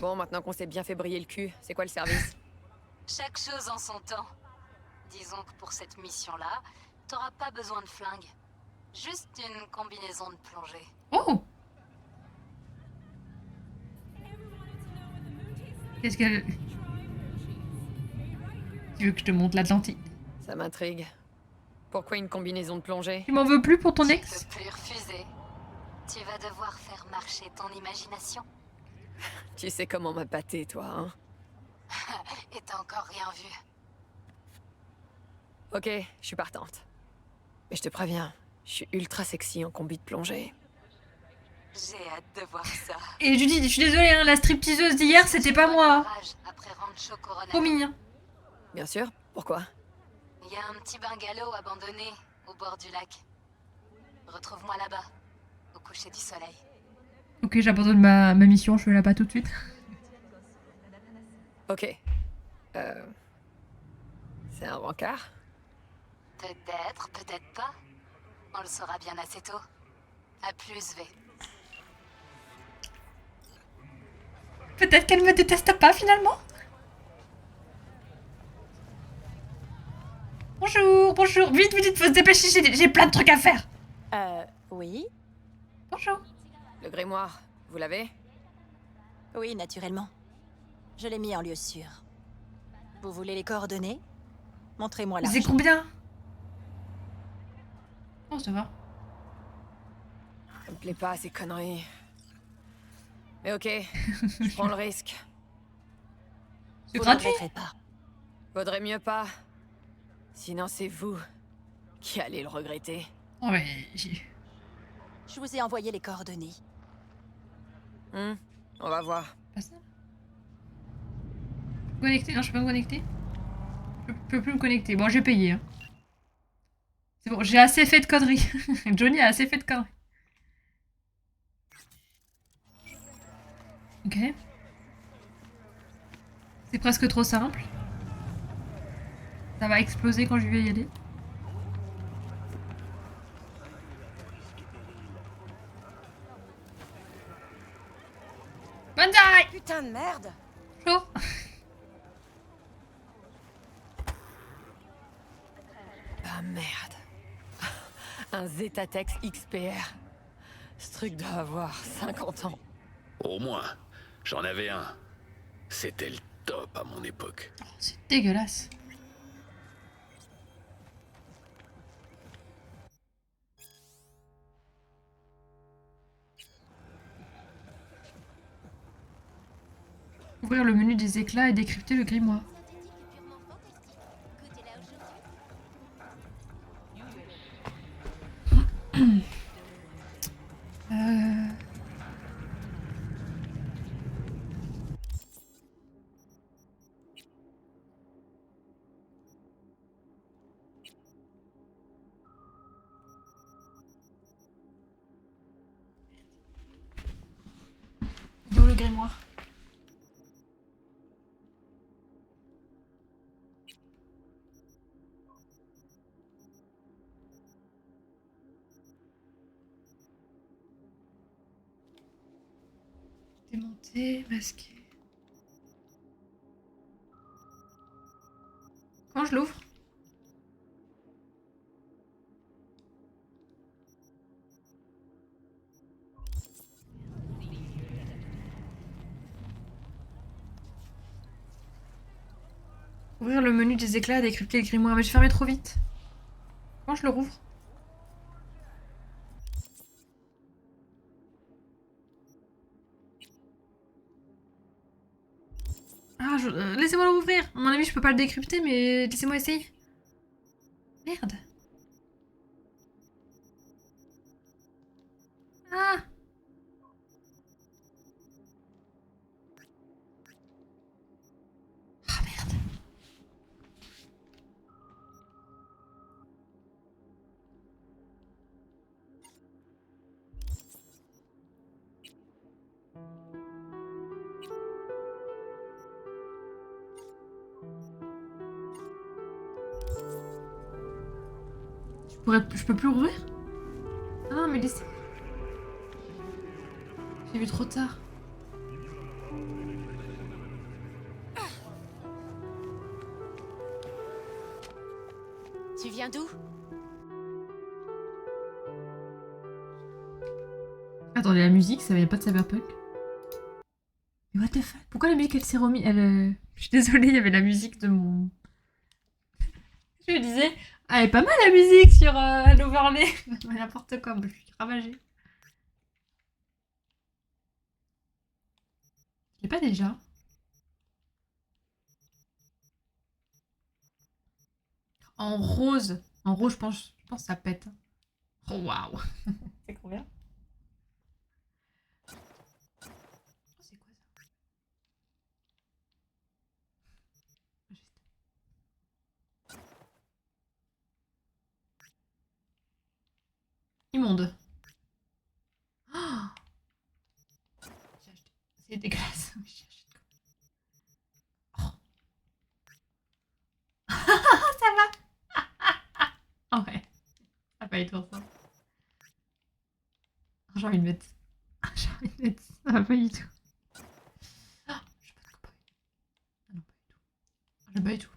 Speaker 3: Bon, maintenant qu'on s'est bien fait briller le cul, c'est quoi le service?
Speaker 8: Chaque chose en son temps. Disons que pour cette mission-là, t'auras pas besoin de flingue. Juste une combinaison de plongée.
Speaker 1: Oh! Qu'est-ce qu'elle... Tu veux que je te montre l'Atlantide?
Speaker 3: Ça m'intrigue. Pourquoi une combinaison de plongée?
Speaker 1: Tu m'en veux plus pour ton
Speaker 8: Tu
Speaker 1: ex?
Speaker 8: peux plus refuser. Tu vas devoir faire marcher ton imagination.
Speaker 3: Tu sais comment m'appâter, toi, hein?
Speaker 8: Et t'as encore rien vu.
Speaker 3: Ok, je suis partante. Mais je te préviens, je suis ultra sexy en combi de plongée.
Speaker 8: J'ai hâte de voir ça.
Speaker 1: Et Judith, je suis désolée, hein, la stripteaseuse d'hier, c'était pas moi.
Speaker 8: Après Rancho Coronado,
Speaker 1: Promis, hein.
Speaker 3: Bien sûr, pourquoi?
Speaker 8: il y a un petit bungalow abandonné au bord du lac. Retrouve-moi là-bas, au coucher du soleil.
Speaker 1: Ok, j'abandonne ma mission, je fais là-bas tout de suite.
Speaker 3: Ok. C'est un rencard?
Speaker 8: Peut-être, peut-être pas. On le saura bien assez tôt. À plus, V.
Speaker 1: Peut-être qu'elle me déteste pas finalement. Bonjour, bonjour. Vite, vite, faut se dépêcher, j'ai plein de trucs à faire.
Speaker 9: Oui?
Speaker 1: Bonjour.
Speaker 3: Le grimoire, vous l'avez?
Speaker 9: Oui, naturellement. Je l'ai mis en lieu sûr. Vous voulez les coordonnées? Montrez-moi là.
Speaker 1: C'est combien? Oh, ça va.
Speaker 3: Ça me plaît pas, ces conneries. Mais ok, je prends le risque.
Speaker 1: C'est
Speaker 9: Vous ne
Speaker 1: gratuit.
Speaker 9: regretterez pas.
Speaker 3: Vaudrait mieux pas. Sinon, c'est vous qui allez le regretter.
Speaker 1: Oh, mais...
Speaker 9: Je vous ai envoyé les coordonnées.
Speaker 3: On va voir.
Speaker 1: Pas ça. Connecter? Non, je peux pas me connecter. Je peux plus me connecter. Bon, j'ai payé. Hein. C'est bon, j'ai assez fait de conneries. Johnny a assez fait de conneries. Ok. C'est presque trop simple. Ça va exploser quand je vais y aller. Banzai!
Speaker 9: Putain de merde!
Speaker 1: Bonjour.
Speaker 3: Ah merde. Un Zetatex XPR. Ce truc doit avoir 50 ans.
Speaker 4: Au moins, j'en avais un. C'était le top à mon époque.
Speaker 1: Oh, c'est dégueulasse. Ouvrir le menu des éclats et décrypter le grimoire. Il est où le grimoire? Démonté, masqué. Quand je l'ouvre? Ouvrir le menu des éclats et décrypter le grimoire. Mais j'ai fermé trop vite. Quand je le rouvre? Ah, laissez-moi l'ouvrir. À mon avis, je peux pas le décrypter, mais laissez-moi essayer. Merde. Ah. Je peux plus ouvrir? Ah, mais laissez. J'ai vu trop tard.
Speaker 2: Tu viens d'où?
Speaker 1: Attendez, la musique, ça vient pas de Cyberpunk? Mais what the fuck? Pourquoi la musique, elle s'est remise? Je suis désolée, il y avait la musique de mon... Je me disais, ah, elle est pas mal la musique sur l'overlay. N'importe quoi, je suis ravagée. Je l'ai pas déjà. En rose. En rose, je pense que ça pète. Oh, waouh. C'est combien? C'est quoi ça? Immonde. Oh, j'ai acheté. C'est dégueulasse. Oui, j'ai acheté. Oh. Ça va. Ah ouais. Ça va pas être ça. J'ai envie de mettre. J'ai envie de mettre. Ça va pas du tout. Ah, je sais pas de quoi parler. Ah non, pas du tout. J'aime pas du tout.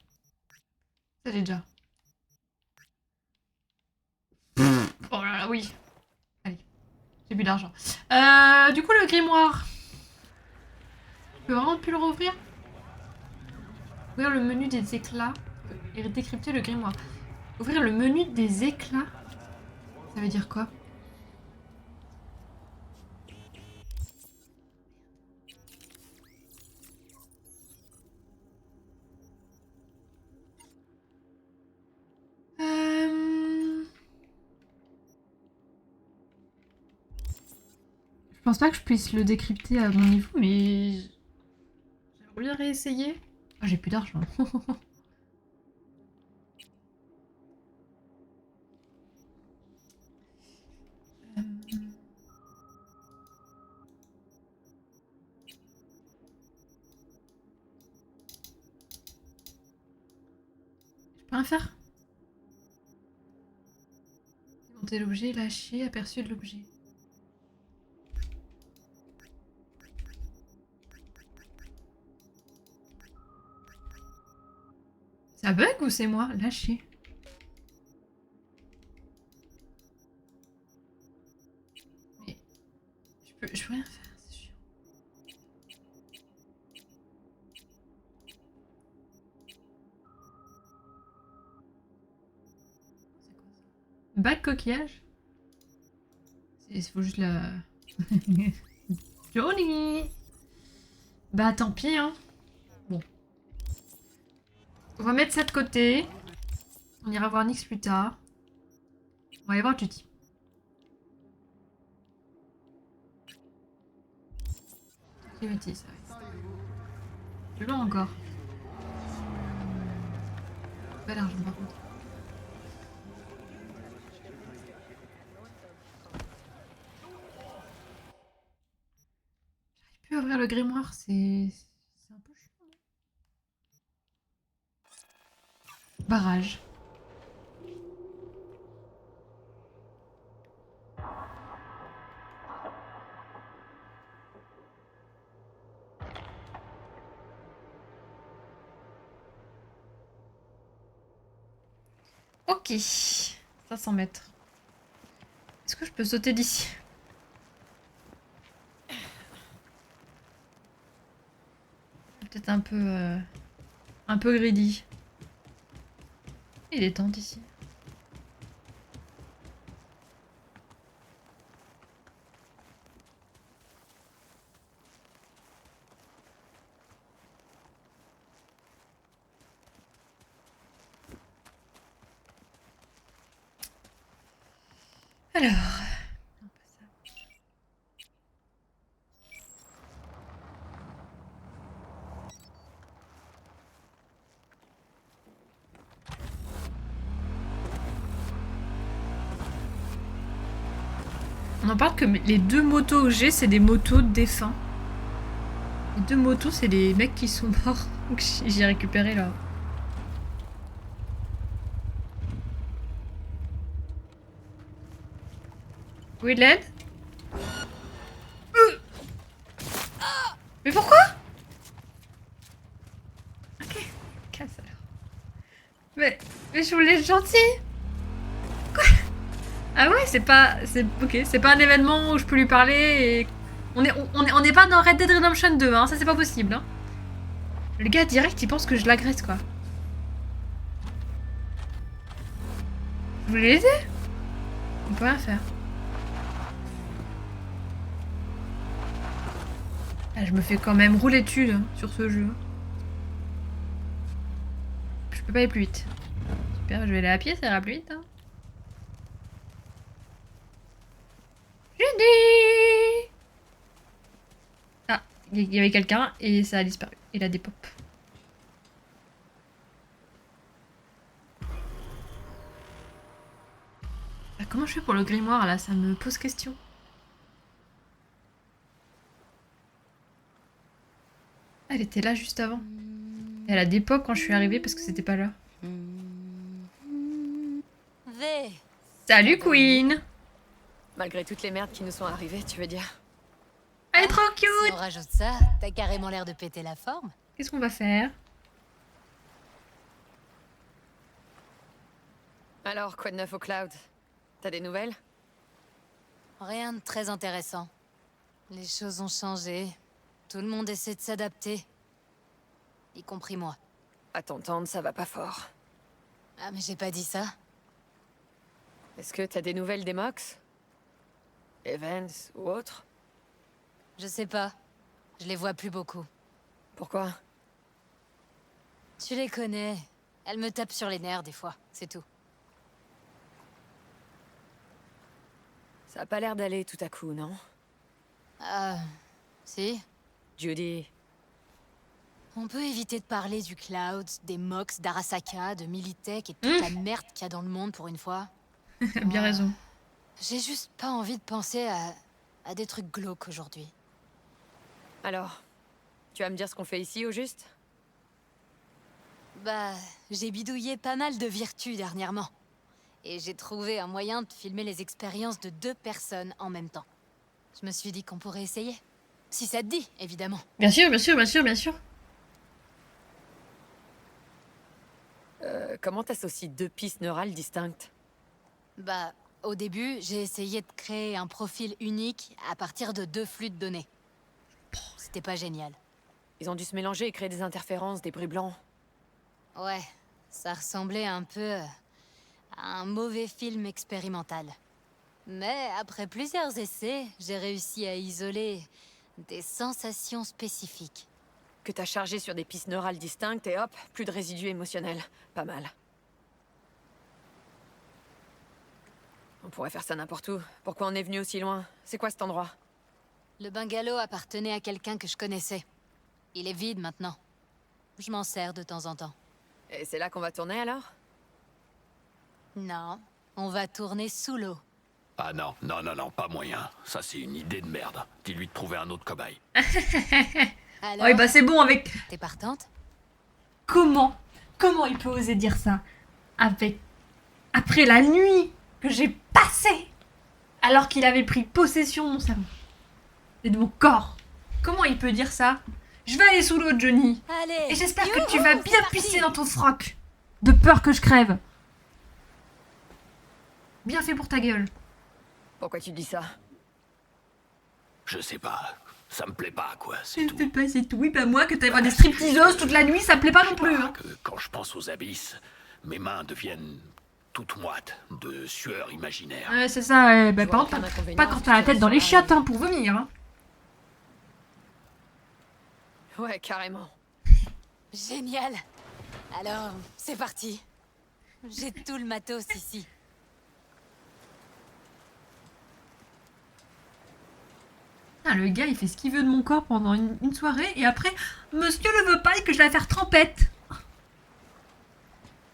Speaker 1: Ça j'ai déjà. Oh là là, oui. Allez. J'ai plus d'argent. Du coup, le grimoire. Je peux vraiment plus le rouvrir? Ouvrir le menu des éclats et décrypter le grimoire. Ouvrir le menu des éclats? Ça veut dire quoi? Je pense pas que je puisse le décrypter à mon niveau, mais... J'aimerais bien réessayer. Ah, j'ai plus d'argent. Je peux rien faire. Monter l'objet, lâcher, aperçu de l'objet. Ça bug ou c'est moi? Lâcher. Mais... Je peux rien faire, c'est sûr. C'est quoi ça? Bac coquillage? Il faut juste la... Johnny! Bah tant pis, hein. Bon. On va mettre ça de côté. On ira voir Nyx plus tard. On va aller voir Judy. Judy, ça va être... C'est long encore. Pas d'argent par contre. J'arrive plus à ouvrir le grimoire, c'est un peu chiant. Barrage. Ok. 500 mètres. Est-ce que je peux sauter d'ici? Peut-être un peu greedy. Il est temps ici. Alors... On en parle que les deux motos que j'ai, c'est des motos de défunts. Les deux motos, c'est des mecs qui sont morts. Donc j'ai récupéré là. Oui, de l'aide? Mais pourquoi? Ok, casse alors. Mais je voulais être gentille. Quoi? Ah ouais, c'est pas... Ok, c'est pas un événement où je peux lui parler et... On est pas dans Red Dead Redemption 2, hein, ça c'est pas possible, hein. Le gars direct, il pense que je l'agresse, quoi. Je voulais l'aider. On peut rien faire. Ah, je me fais quand même rouler dessus là, sur ce jeu. Je peux pas aller plus vite. Super, je vais aller à pied, ça ira plus vite. Hein. Judy! Ah, il y avait quelqu'un et ça a disparu. Il a des pop. Ah, comment je fais pour le grimoire là? Ça me pose question. Elle était là juste avant. Elle a des pop quand je suis arrivée parce que c'était pas là.
Speaker 8: V.
Speaker 1: Salut Queen!
Speaker 3: Malgré toutes les merdes qui nous sont arrivées, tu veux dire?
Speaker 1: Elle est trop
Speaker 8: Si on
Speaker 1: cute!
Speaker 8: rajoute ça, t'as carrément l'air de péter la forme.
Speaker 1: Qu'est-ce qu'on va faire?
Speaker 3: Alors, quoi de neuf au Cloud? T'as des nouvelles?
Speaker 8: Rien de très intéressant. Les choses ont changé. Tout le monde essaie de s'adapter. Y compris moi.
Speaker 3: À t'entendre, ça va pas fort.
Speaker 8: Ah, mais j'ai pas dit ça.
Speaker 3: Est-ce que t'as des nouvelles des Mox? Evans ou autres?
Speaker 8: Je sais pas. Je les vois plus beaucoup.
Speaker 3: Pourquoi?
Speaker 8: Tu les connais. Elles me tapent sur les nerfs des fois, c'est tout.
Speaker 3: Ça a pas l'air d'aller tout à coup, non?
Speaker 8: Si.
Speaker 3: Judy,
Speaker 8: On peut éviter de parler du Cloud, des Mox, d'Arasaka, de Militech et toute la merde qu'il y a dans le monde pour une fois.
Speaker 1: Bien raison.
Speaker 8: J'ai juste pas envie de penser à des trucs glauques aujourd'hui.
Speaker 3: alors, tu vas me dire ce qu'on fait ici au juste?
Speaker 8: Bah, j'ai bidouillé pas mal de vertus dernièrement. Et j'ai trouvé un moyen de filmer les expériences de 2 personnes en même temps. Je me suis dit qu'on pourrait essayer. Si ça te dit, évidemment.
Speaker 1: Bien sûr, bien sûr, bien sûr, bien sûr.
Speaker 3: Comment t'associes 2 pistes neurales distinctes?
Speaker 8: Bah, au début, j'ai essayé de créer un profil unique à partir de 2 flux de données. C'était pas génial.
Speaker 3: Ils ont dû se mélanger et créer des interférences, des bruits blancs.
Speaker 8: Ouais, ça ressemblait un peu à un mauvais film expérimental. Mais après plusieurs essais, j'ai réussi à isoler des sensations spécifiques.
Speaker 3: Que t'as chargé sur des pistes neurales distinctes et hop, plus de résidus émotionnels. Pas mal. On pourrait faire ça n'importe où. Pourquoi on est venu aussi loin? C'est quoi cet endroit?
Speaker 8: Le bungalow appartenait à quelqu'un que je connaissais. Il est vide maintenant. Je m'en sers de temps en temps.
Speaker 3: Et c'est là qu'on va tourner alors?
Speaker 8: Non, on va tourner sous l'eau.
Speaker 4: Ah non, non, non, non, pas moyen. Ça, c'est une idée de merde. Dis-lui de trouver un autre cobaye.
Speaker 8: Alors,
Speaker 1: Ouais, bah c'est bon avec...
Speaker 8: t'es partante?
Speaker 1: Comment il peut oser dire ça? Après la nuit que j'ai passée, alors qu'il avait pris possession de mon cerveau et de mon corps. Comment il peut dire ça? Je vais aller sous l'eau, Johnny.
Speaker 8: Allez!
Speaker 1: Et j'espère que tu
Speaker 8: youhou,
Speaker 1: vas
Speaker 8: c'est
Speaker 1: bien
Speaker 8: parti.
Speaker 1: pisser dans ton froc. De peur que je crève. Bien fait pour ta gueule.
Speaker 3: Pourquoi tu dis ça?
Speaker 4: Je sais pas. Ça me plaît pas, quoi, c'est tout.
Speaker 1: pas, c'est tout. Oui, bah moi, que t'ailles voir des stripteaseuses toute la nuit, ça me plaît pas non plus. Hein.
Speaker 4: Que quand je pense aux abysses, mes mains deviennent toutes moites de sueur imaginaire.
Speaker 1: Ouais, c'est ça. Bah,
Speaker 3: Je
Speaker 1: par
Speaker 3: vois
Speaker 1: contre,
Speaker 3: aucun inconvénient
Speaker 1: pas
Speaker 3: à
Speaker 1: quand
Speaker 3: ce
Speaker 1: t'as la
Speaker 3: que
Speaker 1: tête
Speaker 3: tu
Speaker 1: dans les
Speaker 3: sois
Speaker 1: chiottes hein, pour vomir. Hein.
Speaker 3: Ouais, carrément.
Speaker 8: Génial! Alors, c'est parti. J'ai tout le matos ici.
Speaker 1: Ah, le gars, il fait ce qu'il veut de mon corps pendant une soirée et après, monsieur le veut pas et que je vais la faire trempette.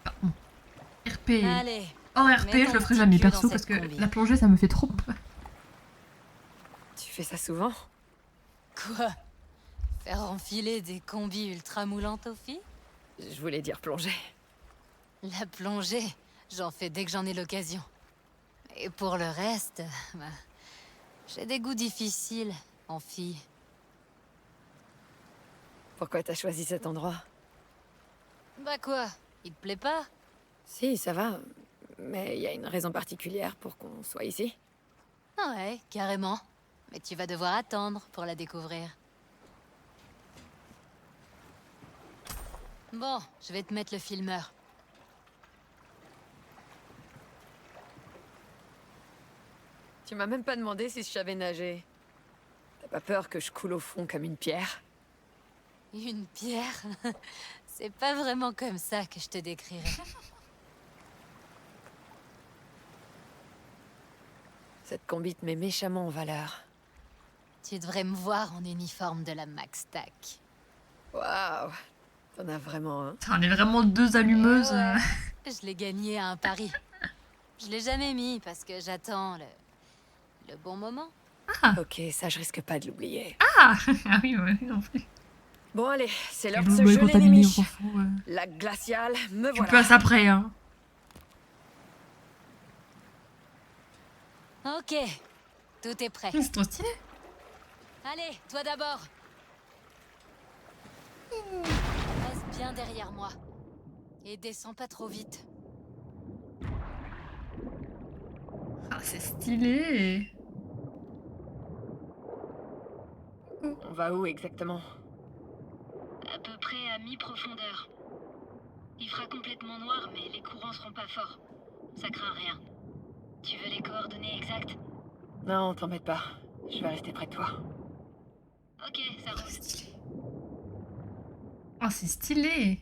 Speaker 1: Pardon. RP.
Speaker 8: Allez,
Speaker 1: Hors RP,
Speaker 8: mets
Speaker 1: je
Speaker 8: ton
Speaker 1: le ferai
Speaker 8: petit
Speaker 1: jamais
Speaker 8: cul dans
Speaker 1: perso parce
Speaker 8: cette
Speaker 1: que
Speaker 8: combi.
Speaker 1: la plongée, ça me fait trop peur.
Speaker 3: Tu fais ça souvent?
Speaker 8: quoi? Faire enfiler des combis ultra moulantes aux filles?
Speaker 3: Je voulais dire plonger.
Speaker 8: La plongée, j'en fais dès que j'en ai l'occasion. Et pour le reste, bah, J'ai des goûts difficiles, en fille.
Speaker 3: Pourquoi t'as choisi cet endroit?
Speaker 8: Bah quoi? Il te plaît pas?
Speaker 3: Si, ça va. Mais il y a une raison particulière pour qu'on soit ici.
Speaker 8: Ouais, carrément. Mais tu vas devoir attendre pour la découvrir. Bon, je vais te mettre le filmeur.
Speaker 3: Tu m'as même pas demandé si je savais nager. T'as pas peur que je coule au fond comme une pierre?
Speaker 8: Une pierre? C'est pas vraiment comme ça que je te décrirais.
Speaker 3: Cette combi te met méchamment en valeur.
Speaker 8: Tu devrais me voir en uniforme de la Max Tac.
Speaker 3: Waouh! T'en as vraiment un.
Speaker 1: On est vraiment deux allumeuses.
Speaker 8: Ouais. Je l'ai gagné à un pari. Je l'ai jamais mis parce que j'attends le bon moment.
Speaker 3: Ok, ça je risque pas de l'oublier.
Speaker 1: Ah ah oui, ouais, non plus.
Speaker 3: Bon allez, c'est l'heure de
Speaker 1: Le
Speaker 3: se
Speaker 1: boy
Speaker 3: geler les
Speaker 1: contaminé, on
Speaker 3: miches.
Speaker 1: s'en fout.
Speaker 3: Lac glacial, me
Speaker 1: Tu
Speaker 3: voilà.
Speaker 1: passes après, hein.
Speaker 8: Ok, tout est prêt.
Speaker 1: C'est trop stylé.
Speaker 8: Allez, toi d'abord. Reste bien derrière moi. Et descends pas trop vite.
Speaker 1: Ah, c'est stylé.
Speaker 3: On va où exactement?
Speaker 8: À peu près à mi-profondeur. Il fera complètement noir, mais les courants seront pas forts. Ça craint rien. Tu veux les coordonnées exactes?
Speaker 3: Non, t'embête pas. Je vais rester près de toi.
Speaker 8: Ok, ça roule.
Speaker 1: Oh, c'est stylé.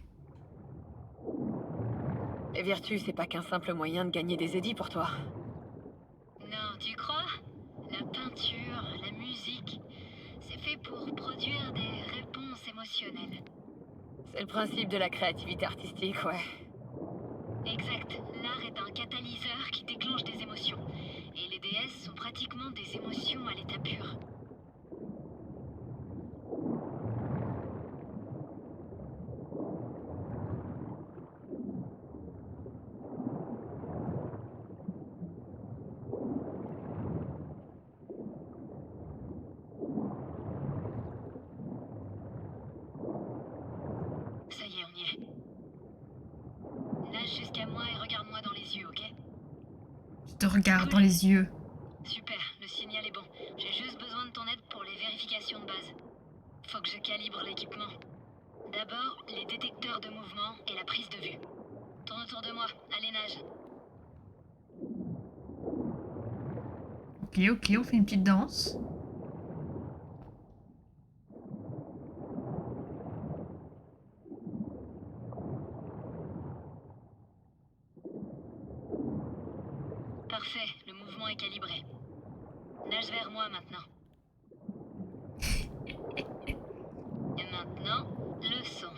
Speaker 3: Les vertus, c'est pas qu'un simple moyen de gagner des édits pour toi.
Speaker 8: Non, tu crois? La peinture, la musique, c'est fait pour produire des réponses émotionnelles.
Speaker 3: C'est le principe de la créativité artistique, ouais.
Speaker 8: Exact. L'art est un catalyseur qui déclenche des émotions. Et les déesses sont pratiquement des émotions à l'état pur. Ça y est, on y est. Nage jusqu'à moi et regarde-moi dans les yeux, ok?
Speaker 1: Je te regarde dans les yeux.
Speaker 8: Super, le signal est bon. J'ai juste besoin de ton aide pour les vérifications de base. Faut que je calibre l'équipement. D'abord, les détecteurs de mouvement et la prise de vue. Tourne autour de moi, allez nage.
Speaker 1: Ok, ok, on fait une petite danse.
Speaker 8: Parfait, le mouvement est calibré. Nage vers moi maintenant. Et maintenant, le son.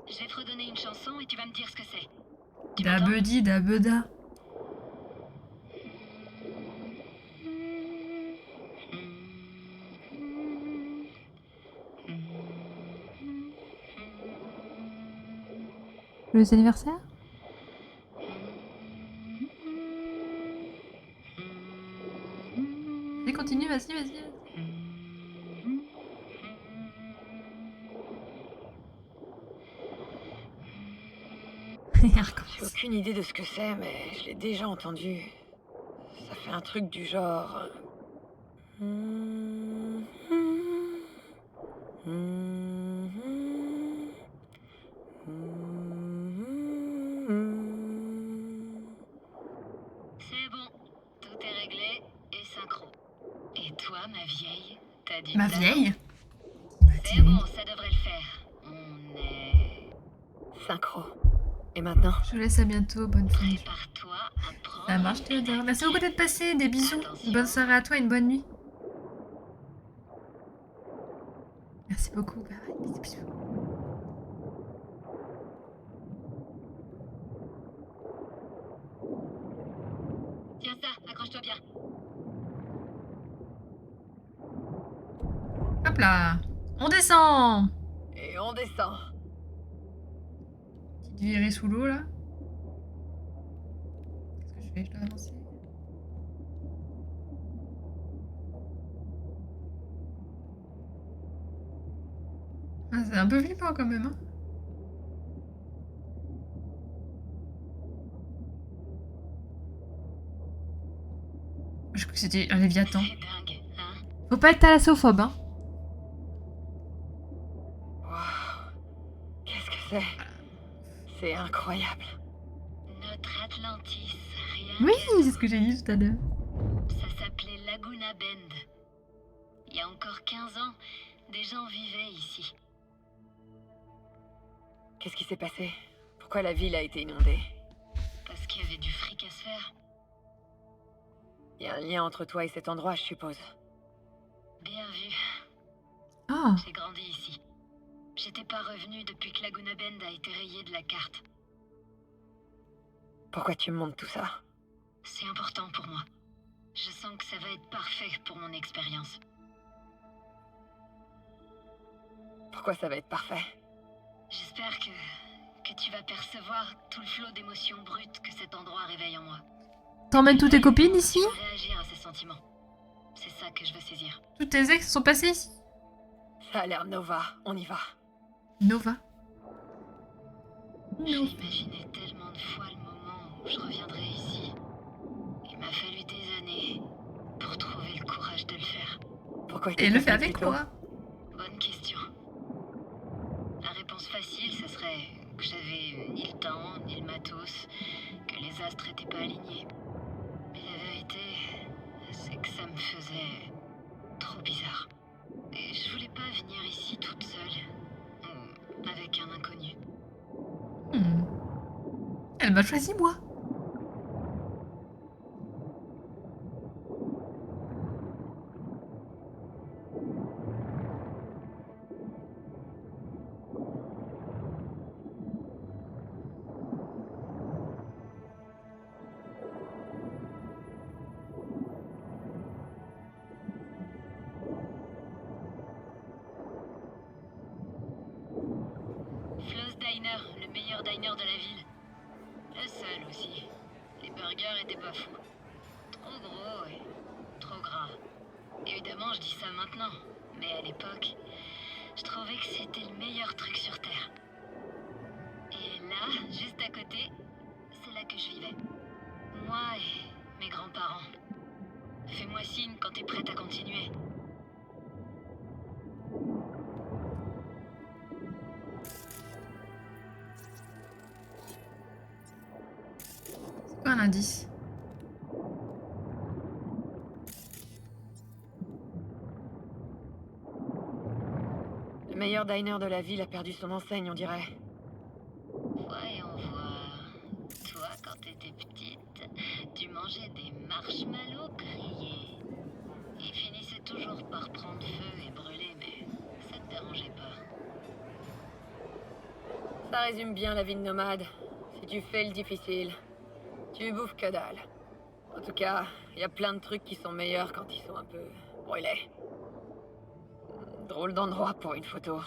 Speaker 8: Je vais te redonner une chanson et tu vas me dire ce que c'est. Tu m'entends?
Speaker 1: Dabedi, dabeda. Joyeux anniversaire. Vas-y, continue, vas-y, vas-y.
Speaker 3: J'ai aucune idée de ce que c'est, mais je l'ai déjà entendu. Ça fait un truc du genre...
Speaker 8: C'est bon, tout est réglé et synchro. Et toi, ma vieille, t'as du
Speaker 1: Ma
Speaker 8: talent.
Speaker 1: vieille.
Speaker 8: C'est bon, ça devrait le faire. On est...
Speaker 3: Synchro. Et maintenant?
Speaker 1: Je vous laisse à bientôt, bonne fin.
Speaker 8: Prépare-toi à prendre...
Speaker 1: Ça marche, Théodore. Merci beaucoup d'être passé, des bisous. Une bonne soirée à toi et une bonne nuit. Merci beaucoup, bye bye, bisous, bisous.
Speaker 8: Tiens ça, accroche-toi bien.
Speaker 1: Hop là, on descend.
Speaker 3: Et on descend.
Speaker 1: Petite virée sous l'eau là. Qu'est-ce que je fais? Je dois avancer. Ah, c'est un peu flippant quand même, hein. Je crois que c'était un Léviathan.
Speaker 8: C'est dingue, hein?
Speaker 1: Faut pas être thalassophobie, hein.
Speaker 3: Wow. Qu'est-ce que c'est? C'est incroyable.
Speaker 8: Notre Atlantis, rien
Speaker 1: Oui,
Speaker 8: que
Speaker 1: c'est ce que j'ai dit tout à l'heure.
Speaker 8: ça s'appelait Laguna Bend. Il y a encore 15 ans, des gens vivaient ici.
Speaker 3: Qu'est-ce qui s'est passé? Pourquoi la ville a été inondée?
Speaker 8: Parce qu'il y avait du fric à se faire.
Speaker 3: Il y a un lien entre toi et cet endroit, je suppose.
Speaker 8: Bien vu,
Speaker 1: Ah,
Speaker 8: j'ai grandi ici. J'étais pas revenue depuis que Laguna Bend a été rayée de la carte.
Speaker 3: Pourquoi tu me montres tout ça?
Speaker 8: C'est important pour moi. Je sens que ça va être parfait pour mon expérience.
Speaker 3: Pourquoi ça va être parfait?
Speaker 8: J'espère que tu vas percevoir tout le flot d'émotions brutes que cet endroit réveille en moi.
Speaker 1: t'emmènes toutes tes copines ici?
Speaker 8: Je veux réagir à ces sentiments. C'est ça que je veux saisir.
Speaker 1: Toutes tes ex sont passées ici?
Speaker 3: Ça a l'air Nova, on y va.
Speaker 1: Nova.
Speaker 8: J'ai imaginé tellement de fois le moment où je reviendrai ici. Il m'a fallu des années pour trouver le courage de le faire.
Speaker 3: Pourquoi
Speaker 1: Et le fait avec quoi?
Speaker 8: Bonne question. La réponse facile, ce serait que j'avais ni le temps, ni le matos, que les astres étaient pas alignés. Mais la vérité, c'est que ça me faisait trop bizarre. Et je voulais pas venir ici toute seule, ou avec un inconnu.
Speaker 1: Hmm. Elle m'a choisi moi.
Speaker 8: Flo's Diner, le meilleur diner de la ville. Le seul aussi. Les burgers étaient pas fous. Trop gros et trop gras. Évidemment, je dis ça maintenant, mais à l'époque, je trouvais que c'était le meilleur truc sur Terre. Et là, juste à côté, c'est là que je vivais. Moi et mes grands-parents. Fais-moi signe quand t'es prête à continuer.
Speaker 1: C'est quoi un indice?
Speaker 3: Le meilleur diner de la ville a perdu son enseigne, on dirait.
Speaker 8: Voyons voir. Toi, quand t'étais petite, tu mangeais des marshmallows grillés. Ils finissaient toujours par prendre feu et brûler, mais ça te dérangeait pas.
Speaker 3: Ça résume bien la vie de nomade. Si tu fais le difficile, tu bouffes que dalle. En tout cas, il y a plein de trucs qui sont meilleurs quand ils sont un peu brûlés. Drôle d'endroit pour une photo.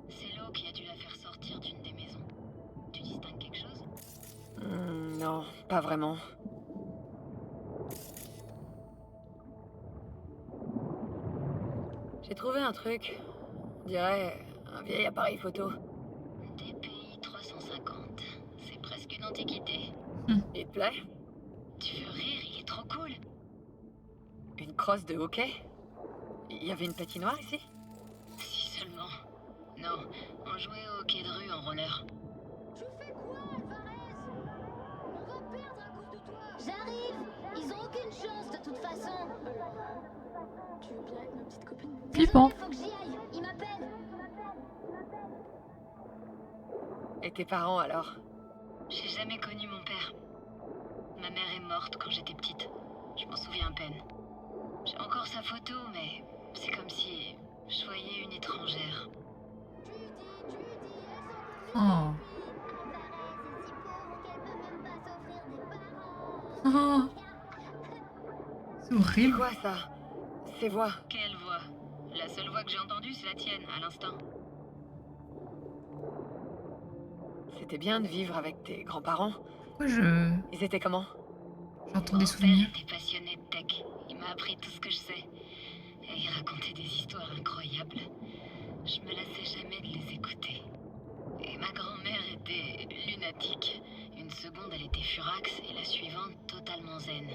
Speaker 8: C'est l'eau qui a dû la faire sortir d'une des maisons. Tu distingues quelque chose?
Speaker 3: Non, pas vraiment. J'ai trouvé un truc. On dirait un vieil appareil photo.
Speaker 8: DPI 350. C'est presque une antiquité.
Speaker 3: Il te plaît?
Speaker 8: Tu veux rire, il est trop cool.
Speaker 3: Une crosse de hockey? Il y avait une patinoire ici?
Speaker 8: Si seulement. Non, on jouait au hockey de rue en roller.
Speaker 10: Tu fais quoi, Alvarez? On va perdre à cause de toi. J'arrive. Ils ont aucune chance de toute façon. Tu veux bien être ma petite copine?
Speaker 1: Flippant.
Speaker 10: Désolé, faut que j'y aille. Ils m'appellent.
Speaker 3: Et tes parents alors?
Speaker 8: J'ai jamais connu mon père. Ma mère est morte quand j'étais petite. Je m'en souviens à peine. J'ai encore sa photo, mais c'est comme si je voyais une étrangère.
Speaker 1: Oh. Oh. C'est
Speaker 3: C'est
Speaker 1: horrible.
Speaker 3: quoi ça? Ces voix?
Speaker 8: Quelle voix? La seule voix que j'ai entendue, c'est la tienne, à l'instant.
Speaker 3: C'était bien de vivre avec tes grands-parents.
Speaker 1: Pourquoi
Speaker 3: Ils étaient comment?
Speaker 1: j'entends des
Speaker 8: Mon père
Speaker 1: souvenirs?
Speaker 8: était passionné de tech. Il m'a appris tout ce que je sais. Et il racontait des histoires incroyables.
Speaker 10: Je me lassais jamais de les écouter. Et ma grand-mère était lunatique. Une seconde, elle était furax et la suivante, totalement zen.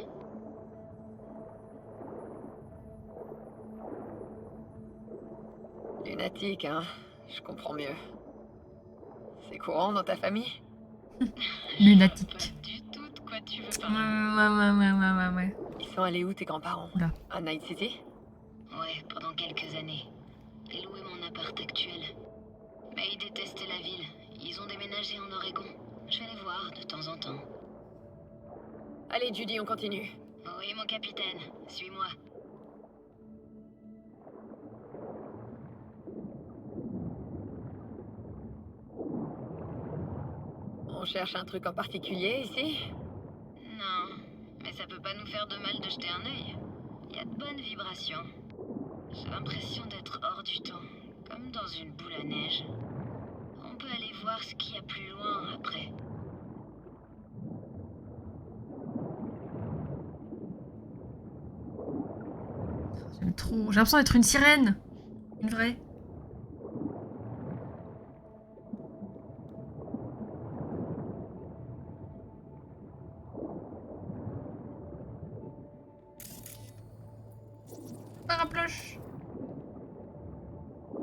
Speaker 3: Lunatique, hein. Je comprends mieux. C'est courant dans ta famille?
Speaker 1: Lunatique.
Speaker 10: Pas du tout de quoi tu veux
Speaker 1: Ouais,
Speaker 10: parler.
Speaker 1: ouais.
Speaker 3: Ils sont allés où tes grands-parents?
Speaker 1: Oula.
Speaker 3: À Night City?
Speaker 10: Ouais, pendant quelques années. Ils louaient mon appart actuel. Mais ils détestaient la ville. Ils ont déménagé en Oregon. Je vais les voir de temps en temps.
Speaker 3: Allez, Judy, on continue.
Speaker 10: Oui, mon capitaine. Suis-moi.
Speaker 3: On cherche un truc en particulier ici?
Speaker 10: Non, mais ça peut pas nous faire de mal de jeter un œil. Il y a de bonnes vibrations. J'ai l'impression d'être hors du temps, comme dans une boule à neige. On peut aller voir ce qu'il y a plus loin après.
Speaker 1: J'aime trop. J'ai l'impression d'être une sirène. Une vraie. Parapluche.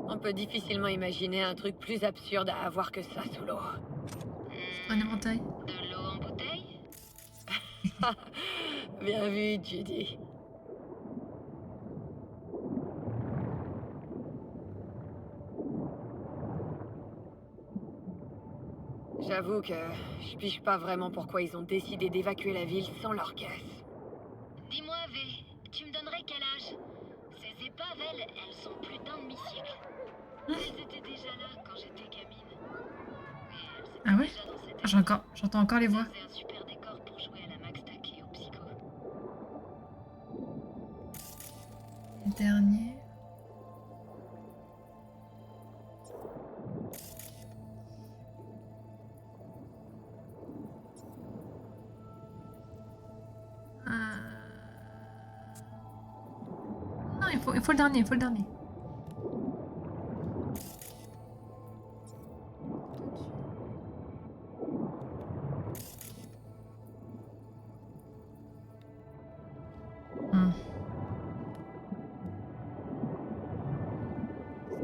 Speaker 3: On peut difficilement imaginer un truc plus absurde à avoir que ça sous l'eau.
Speaker 1: Un éventail.
Speaker 10: De l'eau en bouteille?
Speaker 3: Bien vu, Judy. J'avoue que je pige pas vraiment pourquoi ils ont décidé d'évacuer la ville sans leur caisse.
Speaker 10: Dis-moi, V, tu me donnerais quel âge? Ces épaves, elles sont plus d'un demi-siècle. Elles étaient déjà là quand j'étais gamine. Mais elles étaient
Speaker 1: Ah ouais?
Speaker 10: déjà dans cette
Speaker 1: J'entends encore les voix.
Speaker 10: C'est un super décor pour jouer à la Max Tack et au Psycho.
Speaker 1: Le dernier. Non, il faut le dernier, il faut le dernier.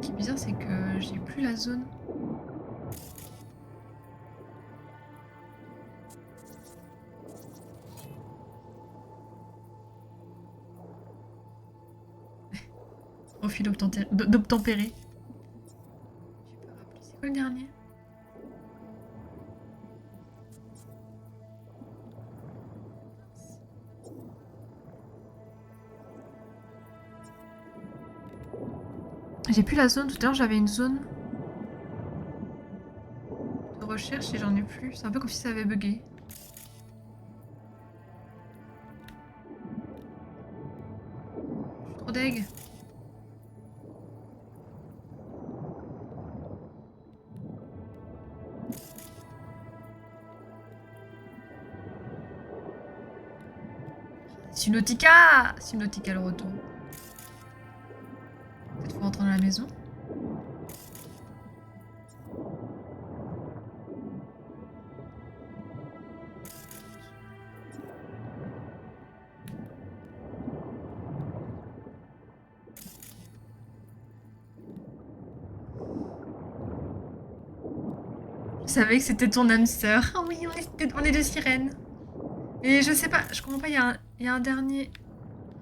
Speaker 1: Ce qui est bizarre, c'est que j'ai plus la zone. Profil d'obtempéré. C'est quoi le dernier? J'ai plus la zone. Tout à l'heure, j'avais une zone de recherche et j'en ai plus. C'est un peu comme si ça avait bugué. Je suis trop deg. Subnautica! Subnautica le retour. Peut-être faut rentrer dans la maison. Je savais que c'était ton âme sœur. Ah oui, on est deux sirènes. Et je sais pas, je comprends pas, il y a un dernier.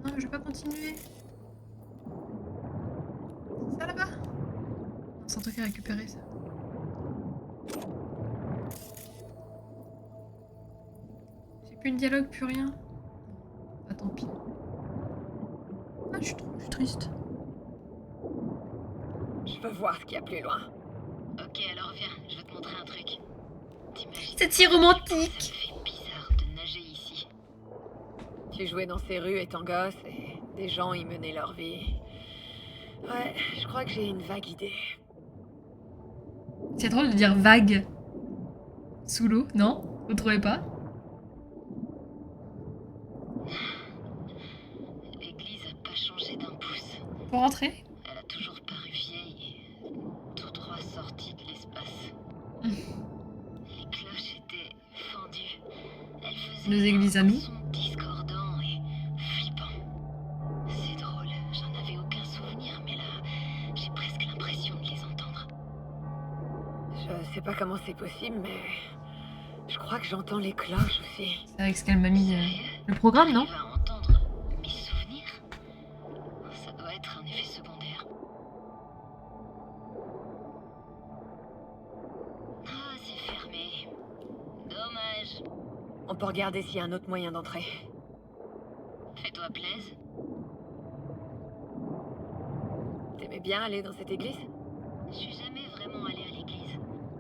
Speaker 1: Non, mais je vais pas continuer. Ça là-bas? Non, c'est un truc à récupérer, ça. J'ai plus de dialogue, plus rien. Ah, tant pis. Ah, je suis triste.
Speaker 3: Je veux voir ce qu'il y a plus loin.
Speaker 10: Ok, alors viens, je vais te montrer un truc. T'imagines?
Speaker 1: C'est si romantique!
Speaker 10: Ça me fait bizarre de nager ici.
Speaker 3: Tu jouais dans ces rues étant gosse et des gens y menaient leur vie. Ouais, je crois que j'ai une vague idée.
Speaker 1: C'est drôle de dire vague. Sous l'eau, non? Vous trouvez pas?
Speaker 10: L'église a pas changé d'un pouce.
Speaker 1: Faut rentrer?
Speaker 10: Elle a toujours paru vieille et
Speaker 1: Nos églises amies.
Speaker 10: Son discordant et flippant. C'est drôle, j'en avais aucun souvenir, mais là, j'ai presque l'impression de les entendre.
Speaker 3: Je sais pas comment c'est possible, mais je crois que j'entends les cloches aussi.
Speaker 1: C'est avec ce qu'elle m'a mis le programme, non?
Speaker 10: Tu vas entendre mes souvenirs? Ça doit être un effet secondaire. Ah, c'est fermé. Dommage.
Speaker 3: On peut regarder s'il y a un autre moyen d'entrer.
Speaker 10: Fais-toi plaisir.
Speaker 3: T'aimais bien aller dans cette église?
Speaker 10: Je suis jamais vraiment allée à l'église.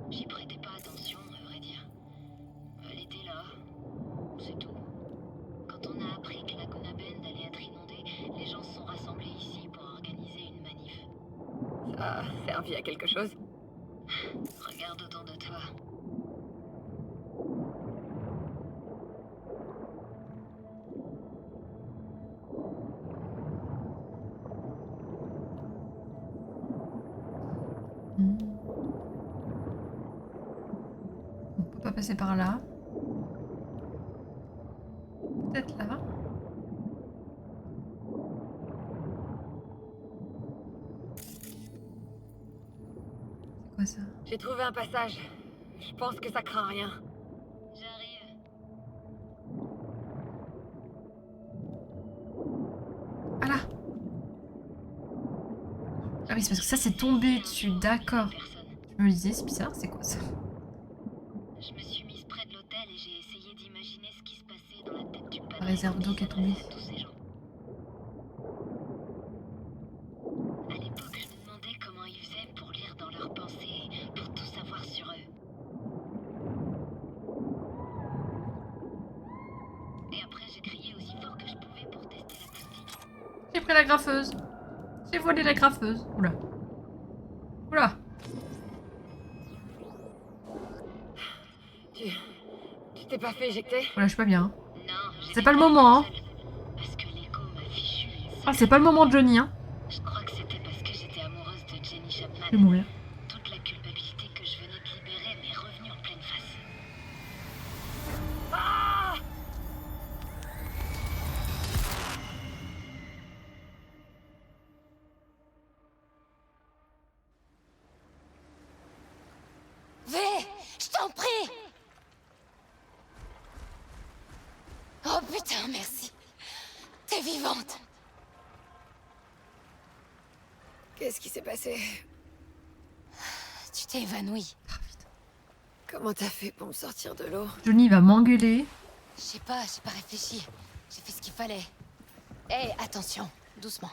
Speaker 10: J'y prêtais pas attention, à vrai dire. Elle était là. C'est tout. Quand on a appris que Laguna Bend allait être inondée, les gens se sont rassemblés ici pour organiser une manif.
Speaker 3: Ça a servi à quelque chose?
Speaker 10: Regarde autour de toi.
Speaker 1: On peut pas passer par là. Peut-être là. C'est quoi ça?
Speaker 3: J'ai trouvé un passage. Je pense que ça craint rien.
Speaker 10: J'arrive.
Speaker 1: Ah là! Ah oui, c'est parce que ça c'est tombé dessus, d'accord.
Speaker 10: Personne.
Speaker 1: Je me disais, c'est bizarre, c'est quoi ça?
Speaker 10: Je me suis mise près de l'hôtel et j'ai essayé d'imaginer ce qui se passait dans la tête du padre.
Speaker 1: La réserve d'eau qui est tombée.
Speaker 10: Tous ces gens. À l'époque, je me demandais comment ils faisaient pour lire dans leurs pensées, pour tout savoir sur eux. Et après, j'ai crié aussi fort que je pouvais pour tester l'acoustique.
Speaker 1: J'ai pris la graffeuse. J'ai volé la graffeuse. Oula. Oula.
Speaker 3: Tu t'es pas fait éjecter?
Speaker 1: Oula, je suis pas bien. Hein.
Speaker 10: Non,
Speaker 1: C'est pas le moment, hein.
Speaker 10: parce que l'écho m'a fichu une
Speaker 1: Ah, c'est pas le moment de Johnny, hein.
Speaker 10: Je crois que c'était parce que j'étais amoureuse de Jenny Chapman.
Speaker 1: Je vais mourir.
Speaker 10: Toute la culpabilité que je venais de libérer m'est revenue en pleine face.
Speaker 3: Ah!
Speaker 8: V, je t'en prie. Oh putain, merci. T'es vivante.
Speaker 3: Qu'est-ce qui s'est passé?
Speaker 8: Tu t'es évanouie.
Speaker 3: Comment t'as fait pour me sortir de l'eau?
Speaker 1: Johnny va m'engueuler.
Speaker 8: Je sais pas, j'ai pas réfléchi. J'ai fait ce qu'il fallait. Hé, attention, doucement.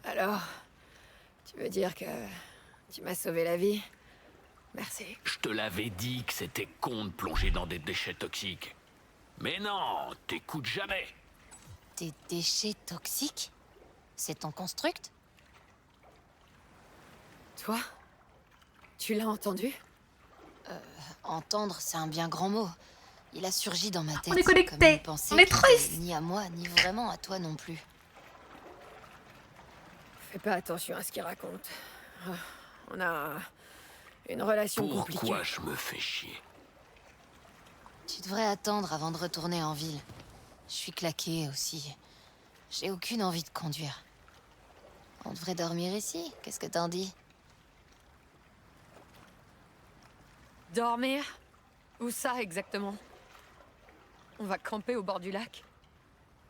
Speaker 3: Alors, tu veux dire que tu m'as sauvé la vie? Merci.
Speaker 4: Je te l'avais dit que c'était con de plonger dans des déchets toxiques. Mais non, t'écoutes jamais.
Speaker 8: Des déchets toxiques? C'est ton construct?
Speaker 3: Toi? Tu l'as entendu?
Speaker 8: Entendre, c'est un bien grand mot. Il a surgi dans ma tête.
Speaker 1: On est connectés.
Speaker 8: Comme une pensée
Speaker 1: On est
Speaker 8: qui
Speaker 1: tristes.
Speaker 8: était ni à moi, ni vraiment à toi non plus.
Speaker 3: Fais pas attention à ce qu'il raconte. On a une relation compliquée.
Speaker 4: Pourquoi je me fais chier?
Speaker 8: Tu devrais attendre avant de retourner en ville. Je suis claquée aussi. J'ai aucune envie de conduire. On devrait dormir ici, qu'est-ce que t'en dis?
Speaker 3: Dormir? Où ça exactement? On va camper au bord du lac?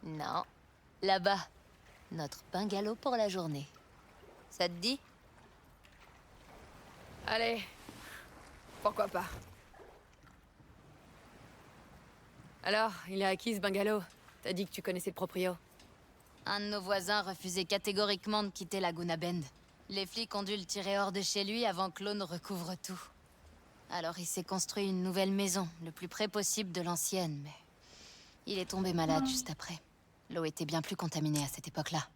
Speaker 8: Non, là-bas. Notre bungalow pour la journée. Ça te dit?
Speaker 3: Allez, pourquoi pas. Alors, il est à qui ce bungalow? T'as dit que tu connaissais le proprio.
Speaker 8: Un de nos voisins refusait catégoriquement de quitter Laguna Bend. Les flics ont dû le tirer hors de chez lui avant que l'eau ne recouvre tout. Alors il s'est construit une nouvelle maison, le plus près possible de l'ancienne, mais... il est tombé malade juste après. L'eau était bien plus contaminée à cette époque-là.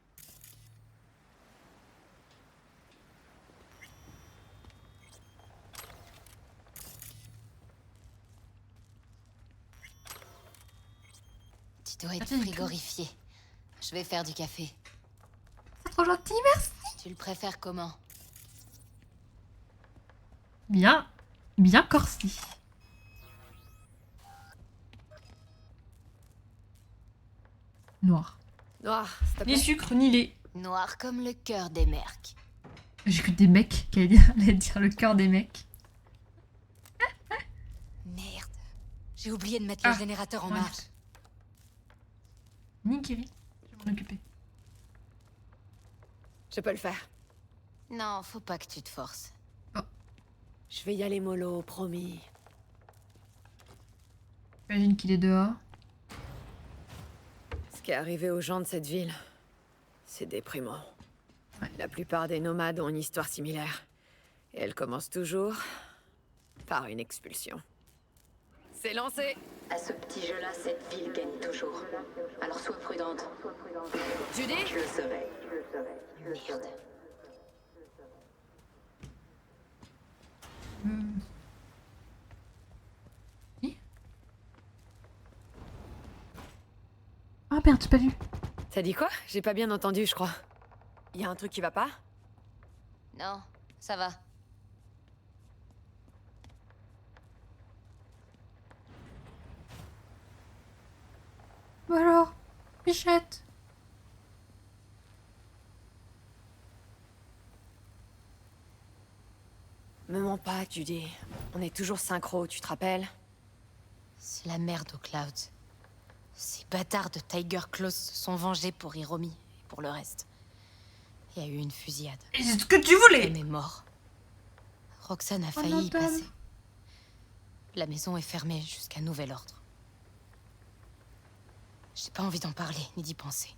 Speaker 8: Tu dois être frigorifié. Je vais faire du café.
Speaker 1: C'est trop gentil, merci.
Speaker 8: Tu le préfères comment?
Speaker 1: Bien. Bien corsi. Noir.
Speaker 3: Noir, s'il te
Speaker 1: Ni
Speaker 3: plaît.
Speaker 1: sucre, ni lait.
Speaker 8: Noir comme le cœur des mercs.
Speaker 1: J'ai cru des mecs qui allaient dire le cœur des mecs.
Speaker 8: Merde. J'ai oublié de mettre
Speaker 1: Ah,
Speaker 8: le générateur en
Speaker 1: voilà.
Speaker 8: marche.
Speaker 1: Nikiri, je vais m'en occuper.
Speaker 3: Je peux le faire.
Speaker 8: Non, faut pas que tu te forces.
Speaker 3: Je vais y aller mollo, promis.
Speaker 1: J'imagine qu'il est dehors.
Speaker 3: Ce qui est arrivé aux gens de cette ville, c'est déprimant.
Speaker 1: Ouais.
Speaker 3: La plupart des nomades ont une histoire similaire. Et elle commence toujours par une expulsion. C'est lancé!
Speaker 10: À ce petit jeu-là, cette ville gagne toujours. Alors sois prudente.
Speaker 3: Judy?
Speaker 10: Je le serai.
Speaker 8: Merde.
Speaker 1: Qui? Ah merde, j'ai pas vu.
Speaker 3: T'as dit quoi? J'ai pas bien entendu, je crois. Y a un truc qui va pas?
Speaker 8: Non, ça va.
Speaker 1: Bon alors, Bichette.
Speaker 3: Me mens pas, Judy. On est toujours synchro, tu te rappelles?
Speaker 8: C'est la merde aux Clouds. Ces bâtards de Tiger Claws se sont vengés pour Hiromi et pour le reste. Il y a eu une fusillade.
Speaker 1: Et c'est ce que tu voulais.
Speaker 8: Tom est mort. Roxane a
Speaker 1: Oh
Speaker 8: failli
Speaker 1: non,
Speaker 8: y
Speaker 1: Tom.
Speaker 8: passer. La maison est fermée jusqu'à nouvel ordre. J'ai pas envie d'en parler, ni d'y penser.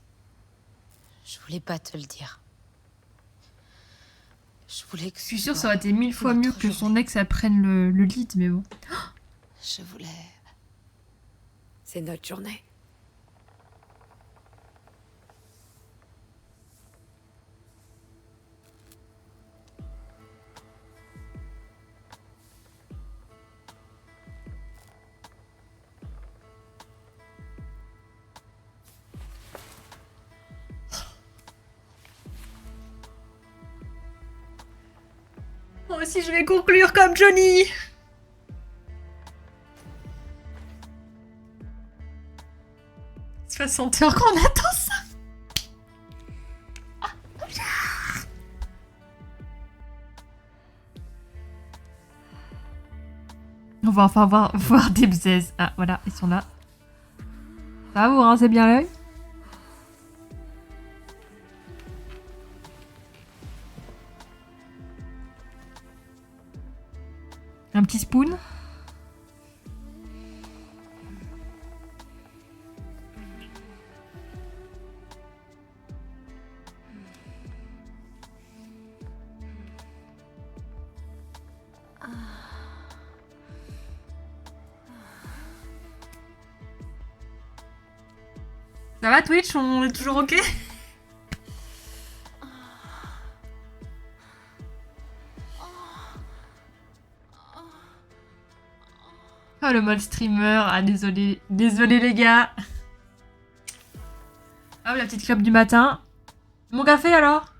Speaker 8: Je voulais pas te le dire. Je voulais que
Speaker 1: Je suis sûre que ça aurait été 1000 fois mieux que son ex apprenne le lead, mais bon.
Speaker 8: Je voulais...
Speaker 3: C'est notre journée.
Speaker 1: Moi aussi, je vais conclure comme Johnny. Ça fait 60 heures qu'on attend ça. On va enfin voir des bzaises. Ah, voilà, ils sont là. Ça va, vous rincez bien l'œil? Un petit spoon. Ça va Twitch, on est toujours ok? Oh le mode streamer, ah désolé, désolé les gars. Hop la petite clope du matin. Mon café alors?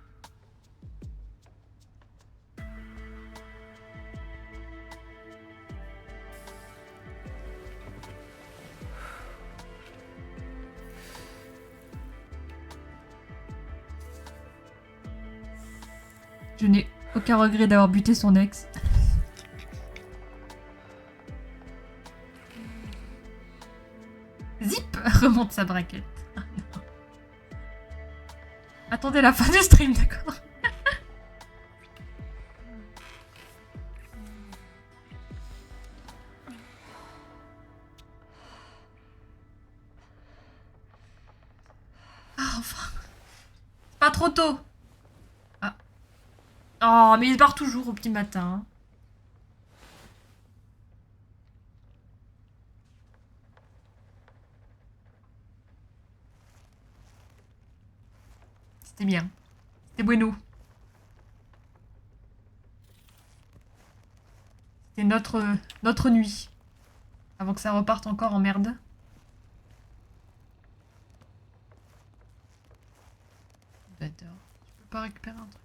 Speaker 1: Je n'ai aucun regret d'avoir buté son ex. Zip remonte sa braquette. Attendez la fin du stream, d'accord? Ah, enfin. C'est pas trop tôt. Ah. Oh, mais il se barre toujours au petit matin. C'était bien. C'était bueno. C'était notre nuit. Avant que ça reparte encore en merde. J'adore. Je peux pas récupérer un truc.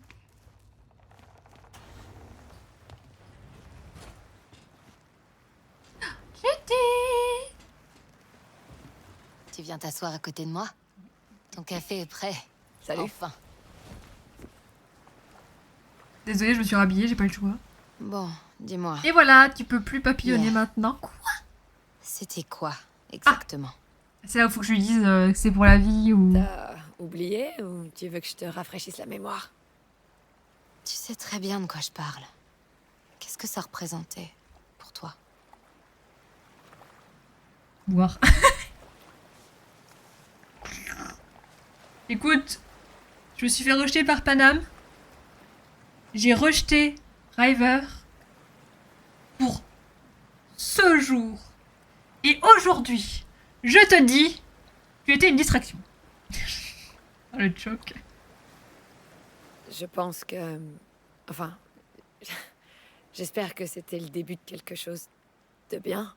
Speaker 8: Tu viens t'asseoir à côté de moi? ton café est prêt.
Speaker 3: Salut.
Speaker 8: Enfin.
Speaker 1: Désolée, je me suis rhabillée, j'ai pas eu le choix.
Speaker 8: Bon, dis-moi,
Speaker 1: Et voilà, tu peux plus papillonner
Speaker 8: Yeah.
Speaker 1: maintenant.
Speaker 8: c'était quoi exactement?
Speaker 1: C'est là où faut que je lui dise que c'est pour la vie ou...
Speaker 3: T'as oublié ou tu veux que je te rafraîchisse la mémoire?
Speaker 8: Tu sais très bien de quoi je parle. Qu'est-ce que ça représentait pour toi?
Speaker 1: Boire. Écoute, je me suis fait rejeter par Paname. J'ai rejeté River pour ce jour. Et aujourd'hui, je te dis, tu étais une distraction. Oh, le choc.
Speaker 3: Je pense que... Enfin... J'espère que c'était le début de quelque chose de bien.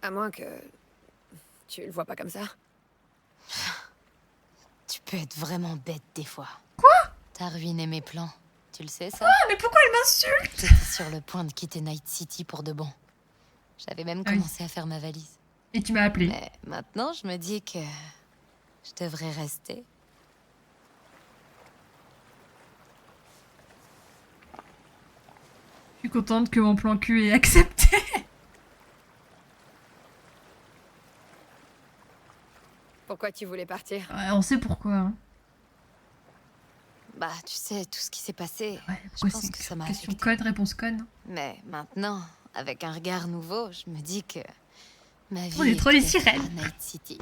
Speaker 3: À moins que... Tu le vois pas comme ça.
Speaker 8: Tu peux être vraiment bête des fois.
Speaker 1: Quoi?
Speaker 8: T'as ruiné mes plans. Tu le sais, ça?
Speaker 1: Ah, mais pourquoi elle m'insulte?
Speaker 8: J'étais sur le point de quitter Night City pour de bon. J'avais même
Speaker 1: Ah oui.
Speaker 8: commencé à faire ma valise.
Speaker 1: Et tu m'as appelé.
Speaker 8: Mais maintenant, je me dis que je devrais rester.
Speaker 1: Je suis contente que mon plan cul ait accepté.
Speaker 3: Pourquoi tu voulais partir?
Speaker 1: Ouais, on sait pourquoi. Hein.
Speaker 8: Bah, tu sais, tout ce qui s'est passé.
Speaker 1: Ouais,
Speaker 8: Je
Speaker 1: pourquoi
Speaker 8: pense
Speaker 1: c'est
Speaker 8: que ça m'a
Speaker 1: question
Speaker 8: affecté.
Speaker 1: conne, réponse conne.
Speaker 8: Mais maintenant, avec un regard nouveau, je me dis que ma vie
Speaker 1: On est trop les
Speaker 8: peut-être
Speaker 1: sirènes.
Speaker 8: à Night City.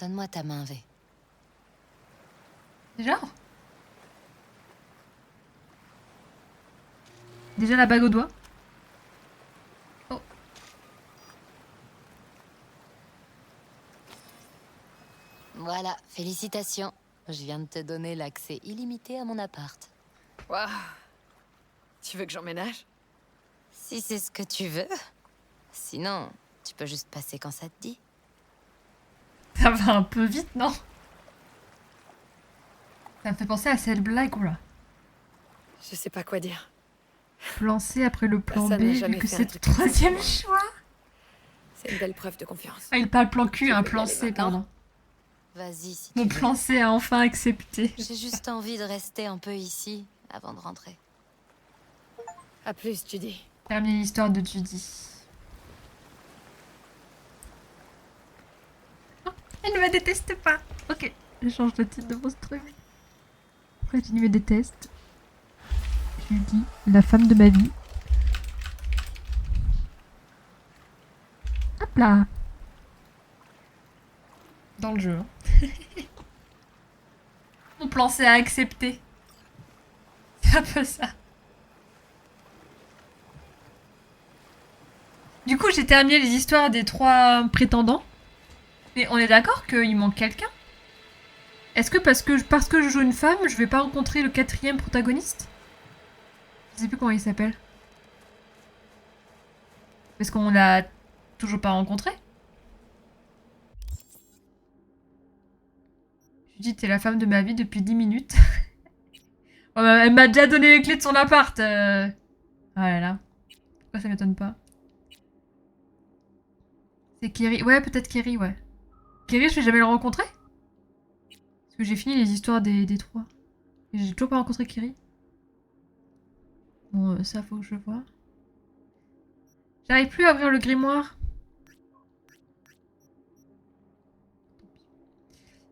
Speaker 8: Donne-moi ta main, V.
Speaker 1: Déjà la bague au doigt. Oh.
Speaker 8: Voilà, félicitations. Je viens de te donner l'accès illimité à mon appart.
Speaker 3: Waouh. Tu veux que j'emménage?
Speaker 8: Si c'est ce que tu veux. Sinon, tu peux juste passer quand ça te dit.
Speaker 1: Ça va un peu vite, non? Ça me fait penser à cette blague, là.
Speaker 3: Je sais pas quoi dire.
Speaker 1: Plan C après le plan
Speaker 3: Personne
Speaker 1: B,
Speaker 3: n'a
Speaker 1: vu
Speaker 3: jamais
Speaker 1: que
Speaker 3: fait un
Speaker 1: c'est le
Speaker 3: truc comme ça
Speaker 1: troisième
Speaker 3: pour moi.
Speaker 1: choix.
Speaker 3: C'est une belle preuve de confiance.
Speaker 1: Ah, il parle plan Q,
Speaker 3: Tu
Speaker 1: un
Speaker 3: veux y
Speaker 1: plan
Speaker 3: aller
Speaker 1: C,
Speaker 3: maintenant?
Speaker 1: pardon.
Speaker 8: Vas-y, si
Speaker 1: Mon
Speaker 8: tu veux.
Speaker 1: plan C a enfin accepté.
Speaker 8: J'ai juste envie de rester un peu ici avant de rentrer.
Speaker 3: À plus, tu dis.
Speaker 1: Terminer l'histoire de Judy. Oh, elle ne me déteste pas. Ok, je change de titre de mon stream. Pourquoi Judy me déteste? Judy, la femme de ma vie. Hop là. Dans le jeu. Hein. Mon plan c'est à accepter. C'est un peu ça. Du coup, j'ai terminé les histoires des 3 prétendants. Mais on est d'accord qu'il manque quelqu'un? Est-ce que parce que je joue une femme, je vais pas rencontrer le 4e protagoniste? Je sais plus comment il s'appelle. Parce qu'on l'a toujours pas rencontré. Je dis, t'es la femme de ma vie depuis 10 minutes. Oh, bah, elle m'a déjà donné les clés de son appart. Ah là là. Pourquoi ça m'étonne pas? C'est Kerry. Ouais, peut-être Kerry, ouais. Kerry, je vais jamais le rencontrer? Parce que j'ai fini les histoires des 3. Et j'ai toujours pas rencontré Kerry. Bon, ça, faut que je vois. J'arrive plus à ouvrir le grimoire.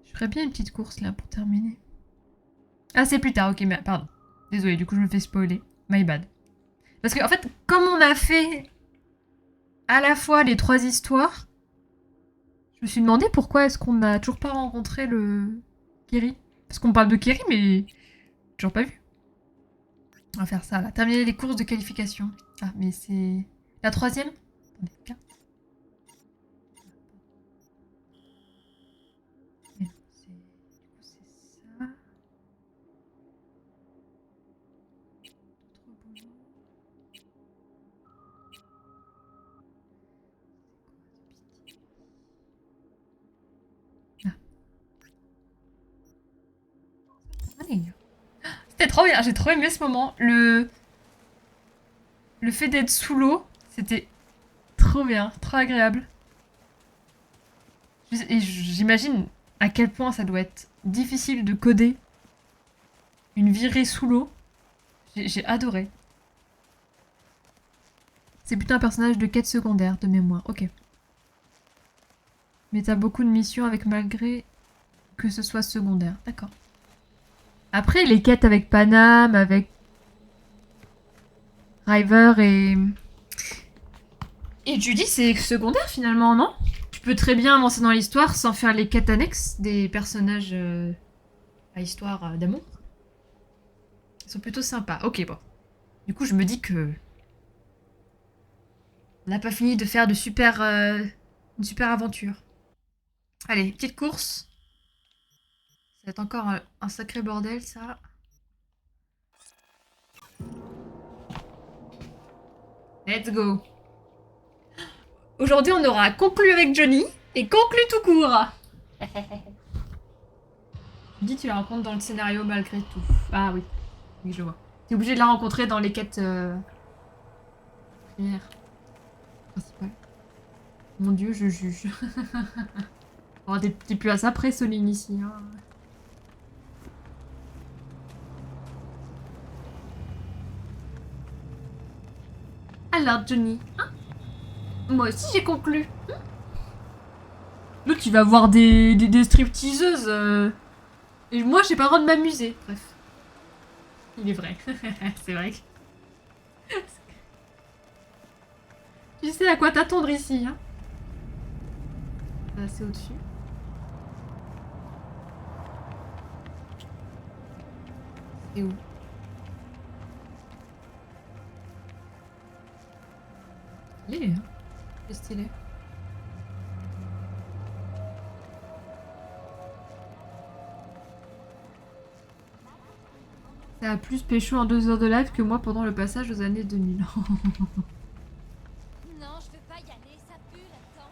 Speaker 1: Je ferais bien une petite course, là, pour terminer. Ah, c'est plus tard, ok, mais pardon. Désolée, du coup, je me fais spoiler. My bad. Parce que, en fait, comme on a fait à la fois les 3 histoires, je me suis demandé pourquoi est-ce qu'on n'a toujours pas rencontré le Kerry. Parce qu'on parle de Kerry, mais toujours pas vu. On va faire ça, là. Terminer les courses de qualification. Ah, mais c'est... La 3e? Attendez, tiens. Mais non, c'est... Du coup, c'est ça. D'autres boulots. Allez. C'était trop bien, j'ai trop aimé ce moment. Le fait d'être sous l'eau, c'était trop bien, trop agréable. Et j'imagine à quel point ça doit être difficile de coder une virée sous l'eau. J'ai adoré. C'est plutôt un personnage de quête secondaire, de mémoire. Ok. Mais t'as beaucoup de missions avec malgré que ce soit secondaire. D'accord. Après, les quêtes avec Panam, avec River et Judy, c'est secondaire finalement, non? Tu peux très bien avancer dans l'histoire sans faire les quêtes annexes des personnages à histoire d'amour. Ils sont plutôt sympas. Ok, bon. Du coup, je me dis que... On n'a pas fini de faire une super aventure. Allez, petite course. Ça va être encore un sacré bordel, ça. Let's go. Aujourd'hui, on aura conclu avec Johnny et conclu tout court. Tu dis tu la rencontres dans le scénario malgré tout. Ah oui. Oui, je vois. T'es obligé de la rencontrer dans les quêtes primaires. Principales. Mon dieu, je juge. Oh, t'es plus à ça près, Soline, ici. Hein. Alors, Johnny, hein? Moi aussi, j'ai conclu. L'autre, il va voir des stripteaseuses. Et moi, j'ai pas le droit de m'amuser. Bref. Il est vrai. C'est vrai. Tu sais à quoi t'attendre ici, hein? C'est au-dessus. C'est où? Stylé, hein? C'est stylé. Ça a plus pécho en 2 heures de live que moi pendant le passage aux années 2000.
Speaker 8: Non, je veux pas y aller, ça pue là-dedans.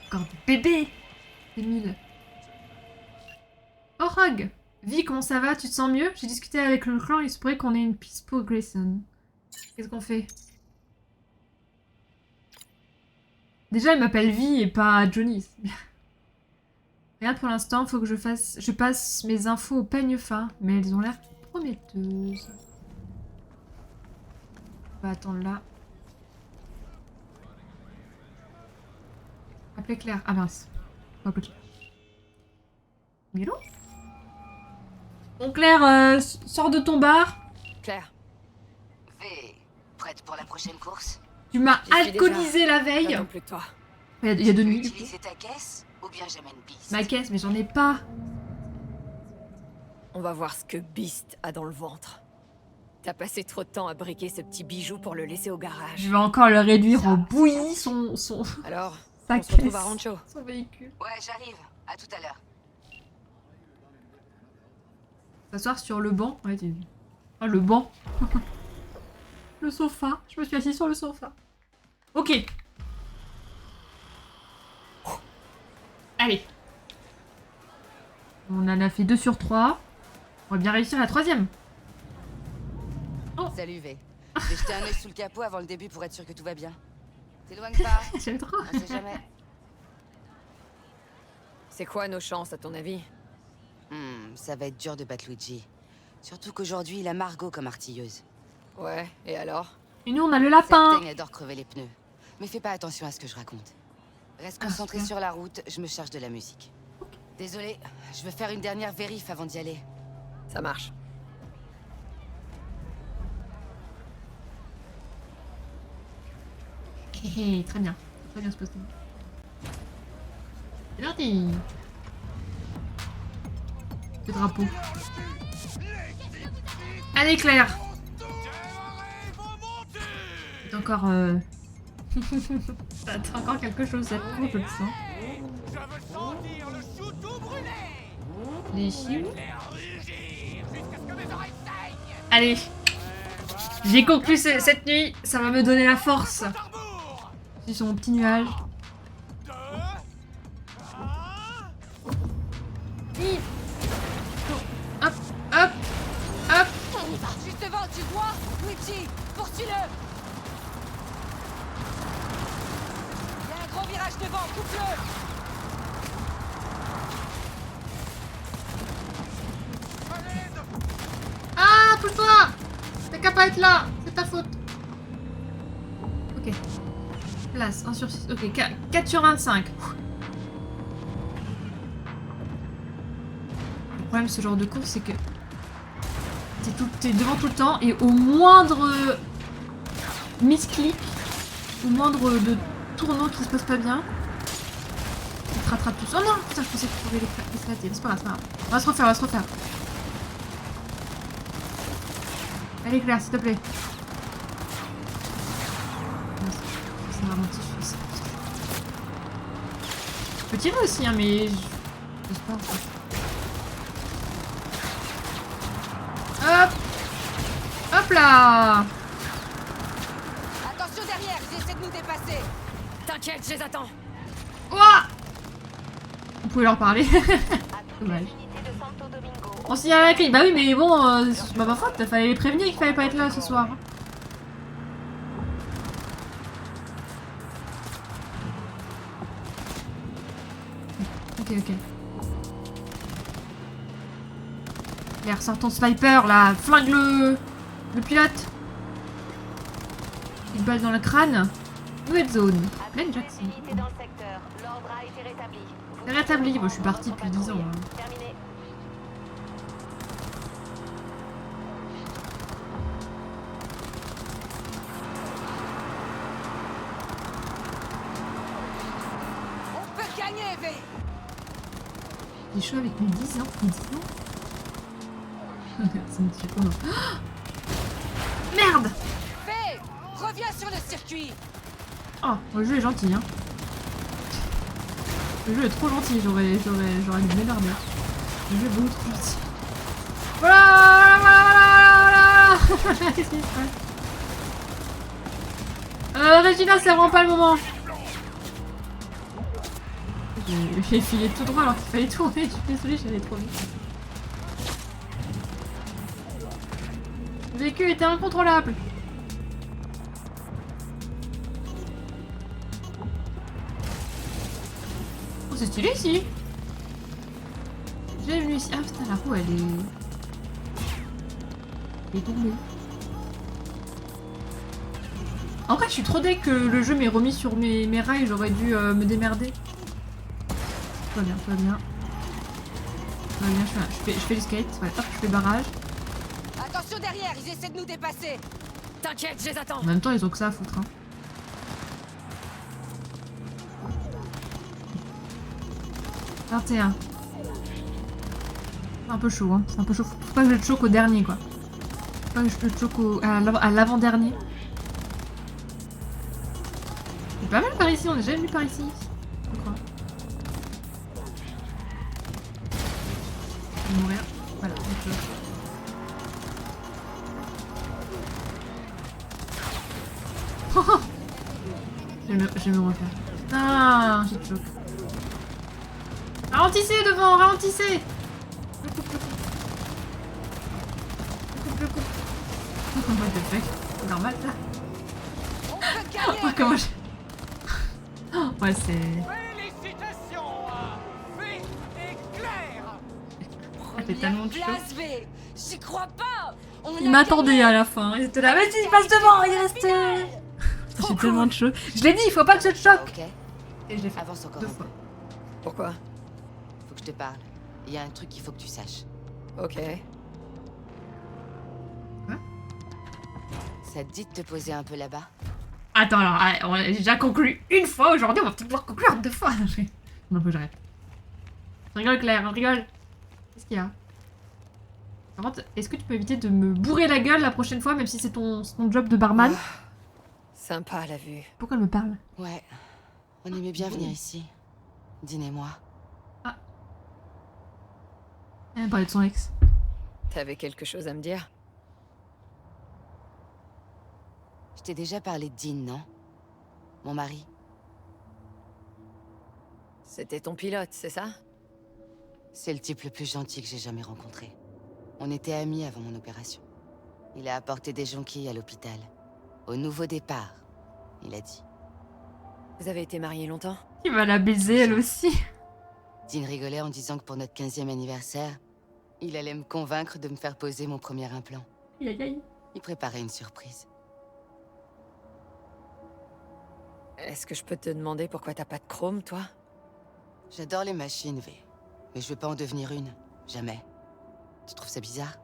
Speaker 1: Encore des bébés 2000. Oh, Rogue! Vi, comment ça va? Tu te sens mieux? J'ai discuté avec le clan, il se pourrait qu'on ait une piste pour Grayson. Qu'est-ce qu'on fait? Déjà, il m'appelle Vi et pas Johnny. Regarde, pour l'instant, faut que je passe mes infos au peigne fin, mais elles ont l'air prometteuses. On va attendre là. Appelez Claire. Ah mince. On va appeler Claire. Milo? Bon, Claire, sors de ton bar.
Speaker 3: Claire,
Speaker 2: V, prête pour la prochaine course?
Speaker 1: Tu m'as
Speaker 3: J'y suis
Speaker 1: alcoolisé la veille.
Speaker 3: j'attends plus de toi.
Speaker 1: Il y a 2
Speaker 2: Tu veux
Speaker 1: nuits. Du coup.
Speaker 2: utiliser ta caisse ou bien j'amène Beast?
Speaker 1: Ma caisse, mais j'en ai pas.
Speaker 3: On va voir ce que Beast a dans le ventre. T'as passé trop de temps à briquer ce petit bijou pour le laisser au garage.
Speaker 1: Je vais encore le réduire en bouillie, son
Speaker 3: Alors,
Speaker 1: sa
Speaker 3: on se retrouve
Speaker 1: caisse,
Speaker 3: à Rancho.
Speaker 1: son véhicule.
Speaker 2: Ouais, j'arrive. À tout à l'heure.
Speaker 1: S'asseoir sur le banc. Ouais, t'es... Oh, le banc. Le sofa. Je me suis assise sur le sofa. Ok. Allez. On en a fait 2 sur 3. On va bien réussir la 3e.
Speaker 2: Salut V. J'ai jeté un œil sous le capot avant le début pour être sûr que tout va bien. T'éloigne pas.
Speaker 1: J'aime trop.
Speaker 2: On sait jamais.
Speaker 3: C'est quoi nos chances, à ton avis?
Speaker 2: Ça va être dur de battre Luigi. Surtout qu'aujourd'hui, il a Margot comme artilleuse.
Speaker 3: Ouais, et alors?
Speaker 1: Et nous, on a le lapin.
Speaker 2: Cette teigne adore crever les pneus. Mais fais pas attention à ce que je raconte. Reste concentré sur la route, je me charge de la musique. Désolé, je veux faire une dernière vérif avant d'y aller.
Speaker 3: Ça marche.
Speaker 1: Très bien. Très bien ce poste. C'est parti. Le drapeau. Allez Claire. C'est encore... T'as encore quelque chose à te je le sens. Les chiens. Allez. J'ai conclu cette nuit. Ça va me donner la force. Je suis sur mon petit nuage. Hop, hop, hop.
Speaker 2: Juste devant, tu vois? Luigi, poursuis-le! Il y a un gros virage
Speaker 9: Dégage devant, coupe-le!
Speaker 1: Ah, pousse-toi! T'as qu'à pas être là! C'est ta faute! Ok. Place, 1 sur 6. Ok, 4 sur 25. Le problème de ce genre de course, c'est que t'es devant tout le temps et au moindre misclick, au moindre de tournant qui se passe pas bien, tu te rattrapes tous. Oh non! Putain, je pensais que tu pouvais les éclater. C'est pas grave, c'est pas grave. On va se refaire, on va se refaire. Allez Claire, s'il te plaît. C'est ralenti, je sais. Je peux tirer aussi, hein, mais je sais pas en fait. Hop! Hop là!
Speaker 9: Attention derrière, ils essaient de nous dépasser. T'inquiète, je les attends.
Speaker 1: Ouah! Vous pouvez leur parler. Dommage. On signale la clé. Bah oui, mais bon, c'est pas ma faute. Il fallait les prévenir qu'il fallait pas être là ce soir. Ok, ok. Allez, ressort ton sniper là. Flingue le pilote. Une balle dans le crâne. Nouvelle zone. Glenn Jackson. C'est rétabli. Bon, je suis partie depuis 10 ans. Hein. J'ai chaud avec mes 10 ans. Mes 10 ans. C'est un petit peu. Merde!
Speaker 9: Fais! Reviens sur le circuit!
Speaker 1: Oh, le jeu est gentil, hein. Le jeu est trop gentil, j'aurais dû m'énerver. Le jeu est beaucoup trop gentil. Voilà, voilà, voilà. Qu'est-ce qui se passe? Regina, c'est vraiment pas le moment. J'ai filé tout droit alors qu'il fallait tourner. Je suis désolée, j'allais trop vite. Le véhicule était incontrôlable. Oh, c'est stylé ici. J'ai venu ici. Ah putain, la roue elle est tombée. En vrai, je suis trop deck que le jeu m'ait remis sur mes rails. J'aurais dû me démerder. Tout va bien, tout va bien. Tout va bien, je fais le skate. Ouais, hop, je fais barrage.
Speaker 9: Attention derrière, ils essaient de nous dépasser. T'inquiète, je les attends.
Speaker 1: En même temps, ils ont que ça à foutre. Hein. « 21. C'est un peu chaud, hein. C'est un peu chaud. Faut pas que je le choque au dernier, quoi. Faut pas que je le choque à l'avant-dernier. C'est pas mal par ici, on est jamais venu par ici. Je crois. Je vais mourir. Voilà, je vais me refaire. Ah, j'ai choqué. Ralentissez devant, ralentissez! Le coupe. What the fuck? C'est normal ça? Oh, comment je... Ouais, c'est...
Speaker 9: Félicitations à Fée et Claire.
Speaker 1: Ça fait tellement de choses.
Speaker 9: J'y crois pas.
Speaker 1: Il m'attendait à la fin. Il était là, vas-y, passe devant, il reste... J'ai tellement de choses. Je l'ai dit, il faut pas que je te choque.
Speaker 2: Ok.
Speaker 1: Et je l'ai fait
Speaker 2: Avance encore
Speaker 1: 2
Speaker 2: un
Speaker 1: fois.
Speaker 2: peu.
Speaker 3: Pourquoi?
Speaker 2: Faut que je te parle. Il y a un truc qu'il faut que tu saches.
Speaker 3: Ok.
Speaker 2: Ça te dit de te poser un peu là-bas?
Speaker 1: Attends, alors, on a déjà conclu une fois aujourd'hui, on va peut-être pouvoir conclure 2 fois. Non, faut que j'arrête. Je rigole, Claire, je rigole. Qu'est-ce qu'il y a? Par contre, est-ce que tu peux éviter de me bourrer la gueule la prochaine fois, même si c'est ton job de barman?
Speaker 3: Sympa la vue.
Speaker 1: Pourquoi elle me parle?
Speaker 2: Ouais. On aimait bien venir ici. Dean et moi.
Speaker 1: Elle me parlait de son ex.
Speaker 3: T'avais quelque chose à me dire?
Speaker 2: Je t'ai déjà parlé de Dean, non? Mon mari.
Speaker 3: C'était ton pilote, c'est ça?
Speaker 2: C'est le type le plus gentil que j'ai jamais rencontré. On était amis avant mon opération. Il a apporté des jonquilles à l'hôpital. Au nouveau départ, il a dit.
Speaker 3: Vous avez été mariés longtemps?
Speaker 1: Il va la baiser elle aussi.
Speaker 2: Dean rigolait en disant que pour notre 15e anniversaire, il allait me convaincre de me faire poser mon premier implant.
Speaker 1: Aïe aïe aïe.
Speaker 2: Il préparait une surprise.
Speaker 3: Est-ce que je peux te demander pourquoi t'as pas de chrome, toi?
Speaker 2: J'adore les machines, V. Mais je veux pas en devenir une. Jamais. Tu trouves ça bizarre?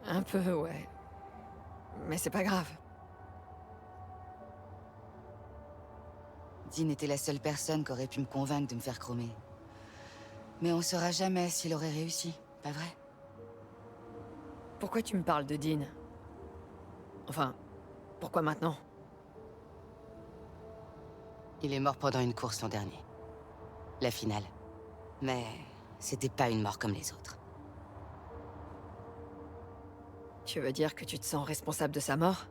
Speaker 3: Un peu, ouais. Mais c'est pas grave.
Speaker 2: Dean était la seule personne qui aurait pu me convaincre de me faire chromer. Mais on saura jamais s'il aurait réussi, pas vrai?
Speaker 3: Pourquoi tu me parles de Dean? Enfin, pourquoi maintenant?
Speaker 2: Il est mort pendant une course l'an dernier. La finale. Mais c'était pas une mort comme les autres.
Speaker 3: Tu veux dire que tu te sens responsable de sa mort?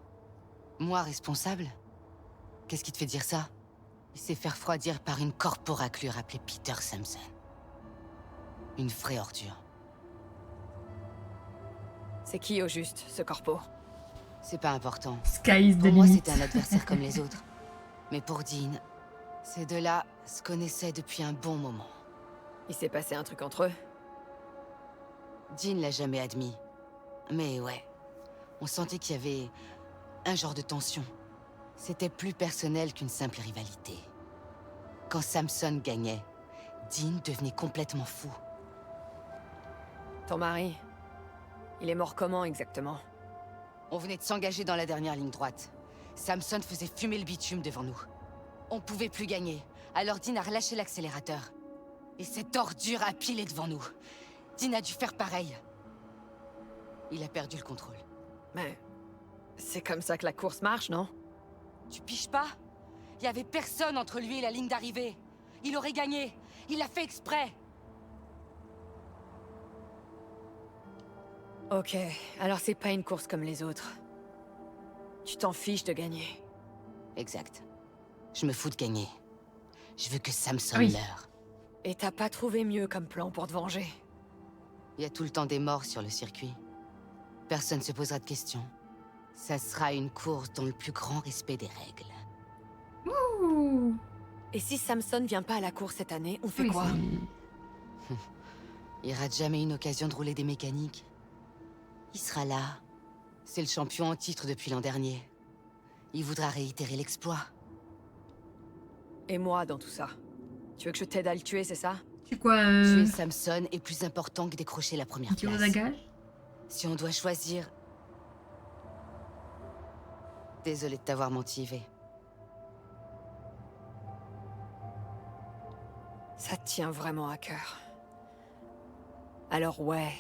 Speaker 2: Moi, responsable? Qu'est-ce qui te fait dire ça? Il s'est fait refroidir par une corporaclure appelée Peter Samson. Une vraie ordure.
Speaker 3: C'est qui au juste, ce corpo?
Speaker 2: C'est pas important.
Speaker 1: Sky is the
Speaker 2: Pour moi,
Speaker 1: limit.
Speaker 2: c'était un adversaire comme les autres. Mais pour Dean, ces deux-là se connaissaient depuis un bon moment.
Speaker 3: Il s'est passé un truc entre eux?
Speaker 2: Dean l'a jamais admis. Mais ouais, on sentait qu'il y avait un genre de tension. C'était plus personnel qu'une simple rivalité. Quand Samson gagnait, Dean devenait complètement fou.
Speaker 3: Ton mari, il est mort comment exactement?
Speaker 2: On venait de s'engager dans la dernière ligne droite. Samson faisait fumer le bitume devant nous. On pouvait plus gagner, alors Dean a relâché l'accélérateur. Et cette ordure a pilé devant nous. Dean a dû faire pareil. Il a perdu le contrôle.
Speaker 3: Mais c'est comme ça que la course marche, non?
Speaker 2: Tu piges pas? Il y avait personne entre lui et la ligne d'arrivée. Il aurait gagné. Il l'a fait exprès.
Speaker 3: Ok, alors c'est pas une course comme les autres. Tu t'en fiches de gagner.
Speaker 2: Exact. Je me fous de gagner. Je veux que Samson
Speaker 1: Oui.
Speaker 2: meure.
Speaker 3: Et t'as pas trouvé mieux comme plan pour te venger?
Speaker 2: Il y a tout le temps des morts sur le circuit. Personne se posera de questions. Ça sera une course dans le plus grand respect des règles.
Speaker 1: Ouh.
Speaker 3: Et si Samson vient pas à la course cette année, on fait
Speaker 1: Oui,
Speaker 3: quoi?
Speaker 2: Il rate jamais une occasion de rouler des mécaniques. Il sera là. C'est le champion en titre depuis l'an dernier. Il voudra réitérer l'exploit.
Speaker 3: Et moi dans tout ça? Tu veux que je t'aide à le tuer, c'est ça?
Speaker 1: Tu quoi
Speaker 2: Tuer Samson est plus important que décrocher la première
Speaker 1: tir aux
Speaker 2: place.
Speaker 1: agages?
Speaker 2: Si on doit choisir... Désolé de t'avoir menti, V.
Speaker 3: Ça te tient vraiment à cœur. Alors ouais,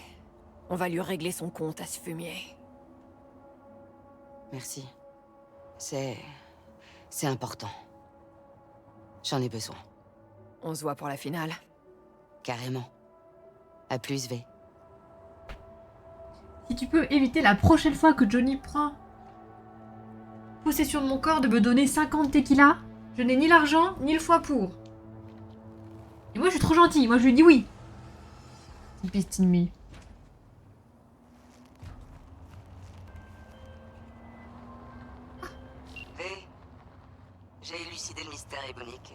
Speaker 3: on va lui régler son compte à ce fumier.
Speaker 2: Merci. C'est important. J'en ai besoin.
Speaker 3: On se voit pour la finale.
Speaker 2: Carrément. À plus, V.
Speaker 1: Si tu peux éviter la prochaine fois que Johnny prend possession de mon corps de me donner 50 tequila, je n'ai ni l'argent ni le foie pour. Et moi je suis trop gentille, moi je lui dis oui. C'est piste ennemie.
Speaker 2: V, j'ai élucidé le mystère ébonique.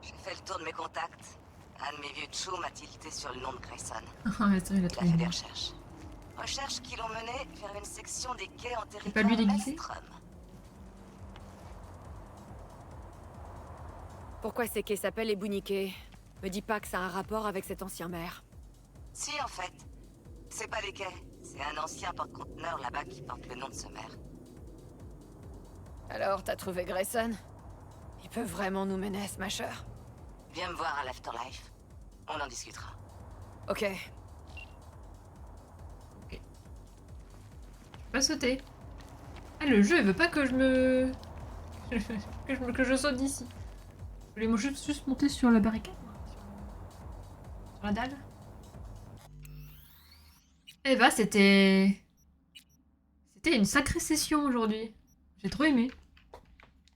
Speaker 2: J'ai fait le tour de mes contacts. Un de mes vieux chums m'a tilté sur le nom de Grayson.
Speaker 1: Ah, mais ça, il a
Speaker 2: Il a
Speaker 1: trouvé.
Speaker 2: fait des recherches. Recherches qui l'ont mené vers une section des quais en
Speaker 1: pas
Speaker 2: territoire
Speaker 1: lui déguisé?
Speaker 2: Maelstrom.
Speaker 3: Pourquoi ces quais s'appellent les Bouniquets? Me dis pas que ça a un rapport avec cet ancien maire.
Speaker 2: Si, en fait. C'est pas les quais. C'est un ancien porte-conteneur là-bas qui porte le nom de ce maire.
Speaker 3: Alors, t'as trouvé Grayson? Il peut vraiment nous mener, Smasher.
Speaker 2: Viens me voir à l'Afterlife. On en discutera.
Speaker 3: Ok.
Speaker 1: Je peux pas sauter. Ah, le jeu il veut pas que je me... que je saute d'ici. Je voulais juste monter sur la barricade. Sur la dalle. Eh bah c'était... C'était une sacrée session aujourd'hui. J'ai trop aimé.